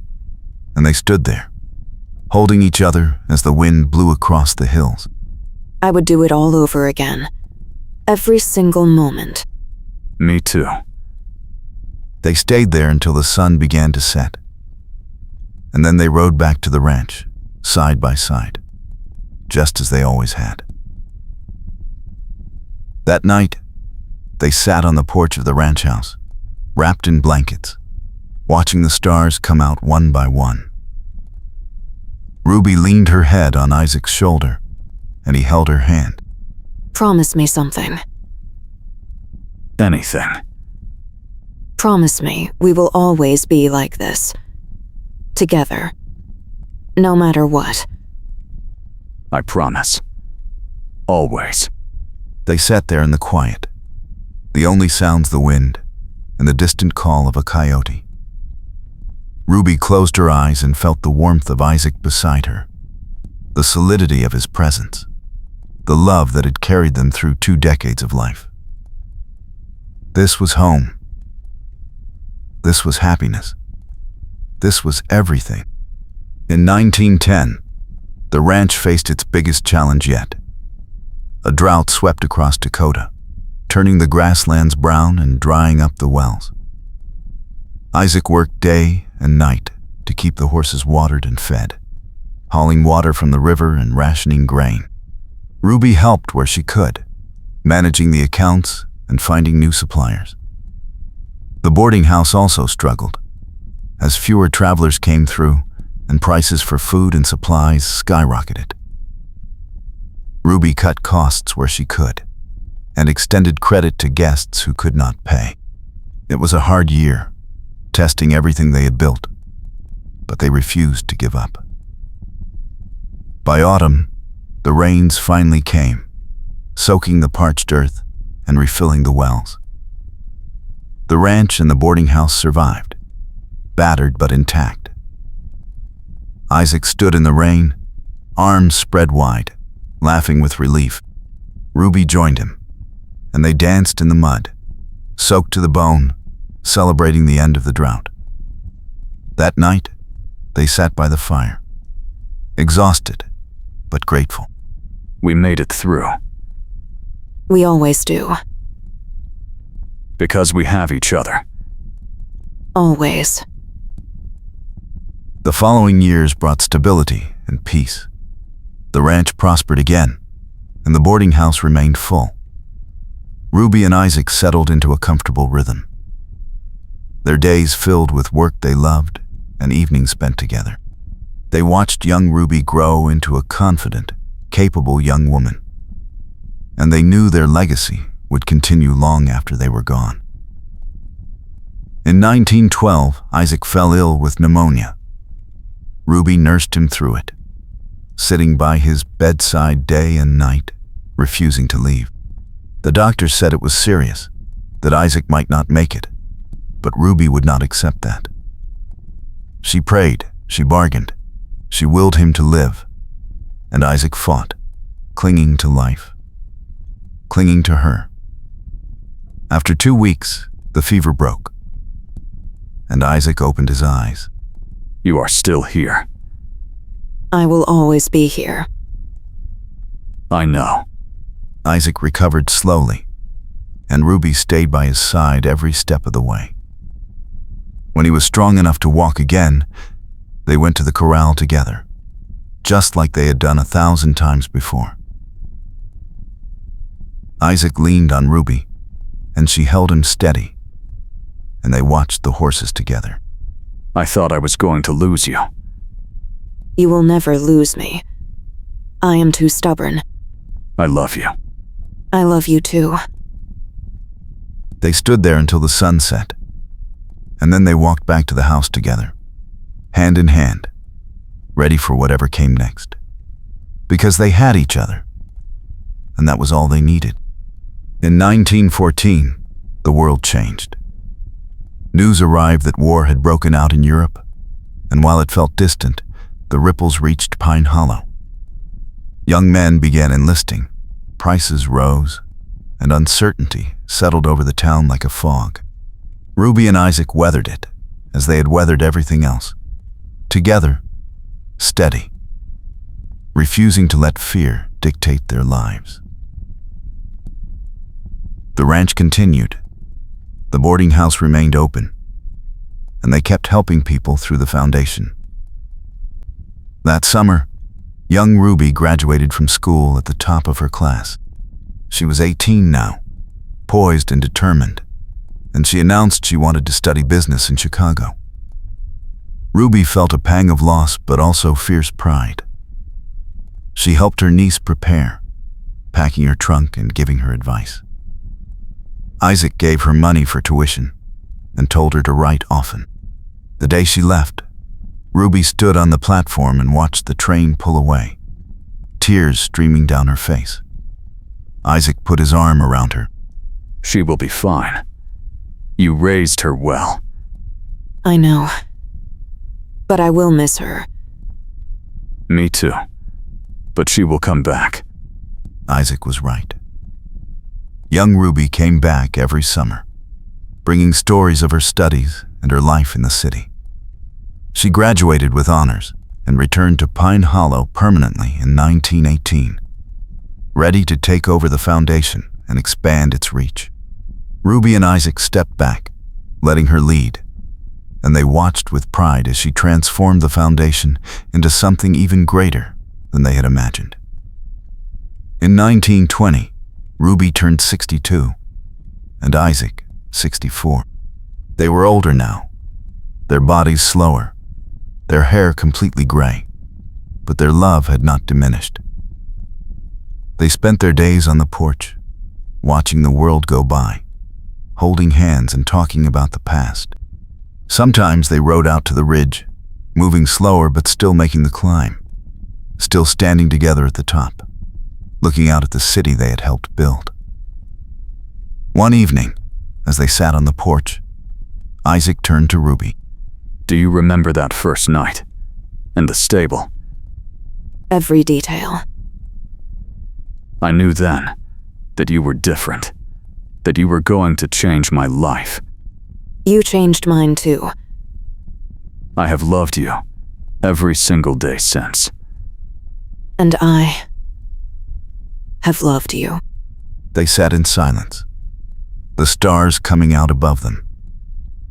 and they stood there, holding each other as the wind blew across the hills. I would do it all over again. Every single moment. Me too. They stayed there until the sun began to set, and then they rode back to the ranch, side by side, just as they always had. That night, they sat on the porch of the ranch house, wrapped in blankets, watching the stars come out one by one. Ruby leaned her head on Isaac's shoulder, and he held her hand. Promise me something. Anything. Promise me we will always be like this. Together. No matter what. I promise. Always. They sat there in the quiet, the only sounds the wind and the distant call of a coyote. Ruby closed her eyes and felt the warmth of Isaac beside her, the solidity of his presence, the love that had carried them through 2 decades of life. This was home. This was happiness. This was everything. In 1910, the ranch faced its biggest challenge yet. A drought swept across Dakota, turning the grasslands brown and drying up the wells. Isaac worked day and night to keep the horses watered and fed, hauling water from the river and rationing grain. Ruby helped where she could, managing the accounts and finding new suppliers. The boarding house also struggled, as fewer travelers came through and prices for food and supplies skyrocketed. Ruby cut costs where she could and extended credit to guests who could not pay. It was a hard year, testing everything they had built, but they refused to give up. By autumn, the rains finally came, soaking the parched earth and refilling the wells. The ranch and the boarding house survived, battered but intact. Isaac stood in the rain, arms spread wide, laughing with relief. Ruby joined him, and they danced in the mud, soaked to the bone, celebrating the end of the drought. That night, they sat by the fire, exhausted but grateful. We made it through. We always do. Because we have each other. Always. The following years brought stability and peace. The ranch prospered again, and the boarding house remained full. Ruby and Isaac settled into a comfortable rhythm, their days filled with work they loved and evenings spent together. They watched young Ruby grow into a confident, capable young woman, and they knew their legacy would continue long after they were gone. In 1912, Isaac fell ill with pneumonia. Ruby nursed him through it, sitting by his bedside day and night, refusing to leave. The doctor said it was serious, that Isaac might not make it, but Ruby would not accept that. She prayed, she bargained, she willed him to live, and Isaac fought, clinging to life, clinging to her. After 2 weeks, the fever broke, and Isaac opened his eyes. You are still here. I will always be here. I know. Isaac recovered slowly, and Ruby stayed by his side every step of the way. When he was strong enough to walk again, they went to the corral together, just like they had done 1,000 times before. Isaac leaned on Ruby, and she held him steady, and they watched the horses together. I thought I was going to lose you. You will never lose me. I am too stubborn. I love you. I love you too. They stood there until the sun set, and then they walked back to the house together, hand in hand, ready for whatever came next. Because they had each other, and that was all they needed. In 1914, the world changed. News arrived that war had broken out in Europe and while it felt distant, the ripples reached Pine Hollow. Young men began enlisting, prices rose, and uncertainty settled over the town like a fog. Ruby and Isaac weathered it, as they had weathered everything else. Together, steady, refusing to let fear dictate their lives. The ranch continued. The boarding house remained open, and they kept helping people through the foundation. That summer, young Ruby graduated from school at the top of her class. She was 18 now, poised and determined, and she announced she wanted to study business in Chicago. Ruby felt a pang of loss, but also fierce pride. She helped her niece prepare, packing her trunk and giving her advice. Isaac gave her money for tuition and told her to write often. The day she left, Ruby stood on the platform and watched the train pull away, tears streaming down her face. Isaac put his arm around her. She will be fine. You raised her well. I know. But I will miss her. Me too. But she will come back. Isaac was right. Young Ruby came back every summer, bringing stories of her studies and her life in the city. She graduated with honors and returned to Pine Hollow permanently in 1918, ready to take over the foundation and expand its reach. Ruby and Isaac stepped back, letting her lead, and they watched with pride as she transformed the foundation into something even greater than they had imagined. In 1920, Ruby turned 62, and Isaac 64. They were older now, their bodies slower, their hair completely gray, but their love had not diminished. They spent their days on the porch, watching the world go by, holding hands and talking about the past. Sometimes they rode out to the ridge, moving slower but still making the climb, still standing together at the top, looking out at the city they had helped build. One evening, as they sat on the porch, Isaac turned to Ruby. Do you remember that first night? In the stable? Every detail. I knew then that you were different, that you were going to change my life. You changed mine too. I have loved you every single day since. And I have loved you. They sat in silence, the stars coming out above them,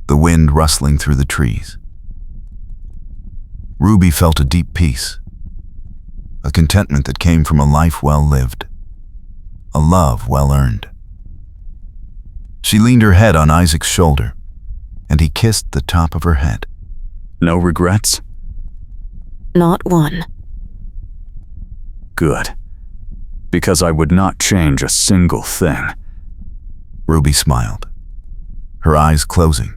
the wind rustling through the trees. Ruby felt a deep peace, a contentment that came from a life well lived, a love well earned. She leaned her head on Isaac's shoulder, and he kissed the top of her head. No regrets? Not one. Good. Because I would not change a single thing. Ruby smiled, her eyes closing,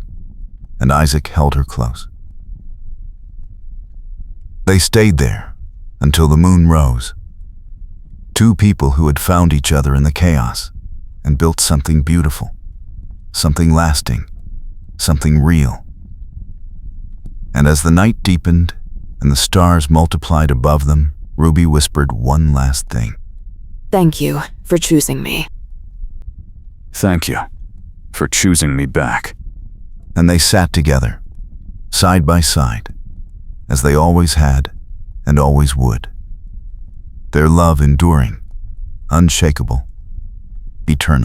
and Isaac held her close. They stayed there until the moon rose. Two people who had found each other in the chaos and built something beautiful, something lasting, something real. And as the night deepened and the stars multiplied above them, Ruby whispered one last thing. Thank you for choosing me. Thank you for choosing me back. And they sat together, side by side, as they always had and always would. Their love enduring, unshakable, eternal.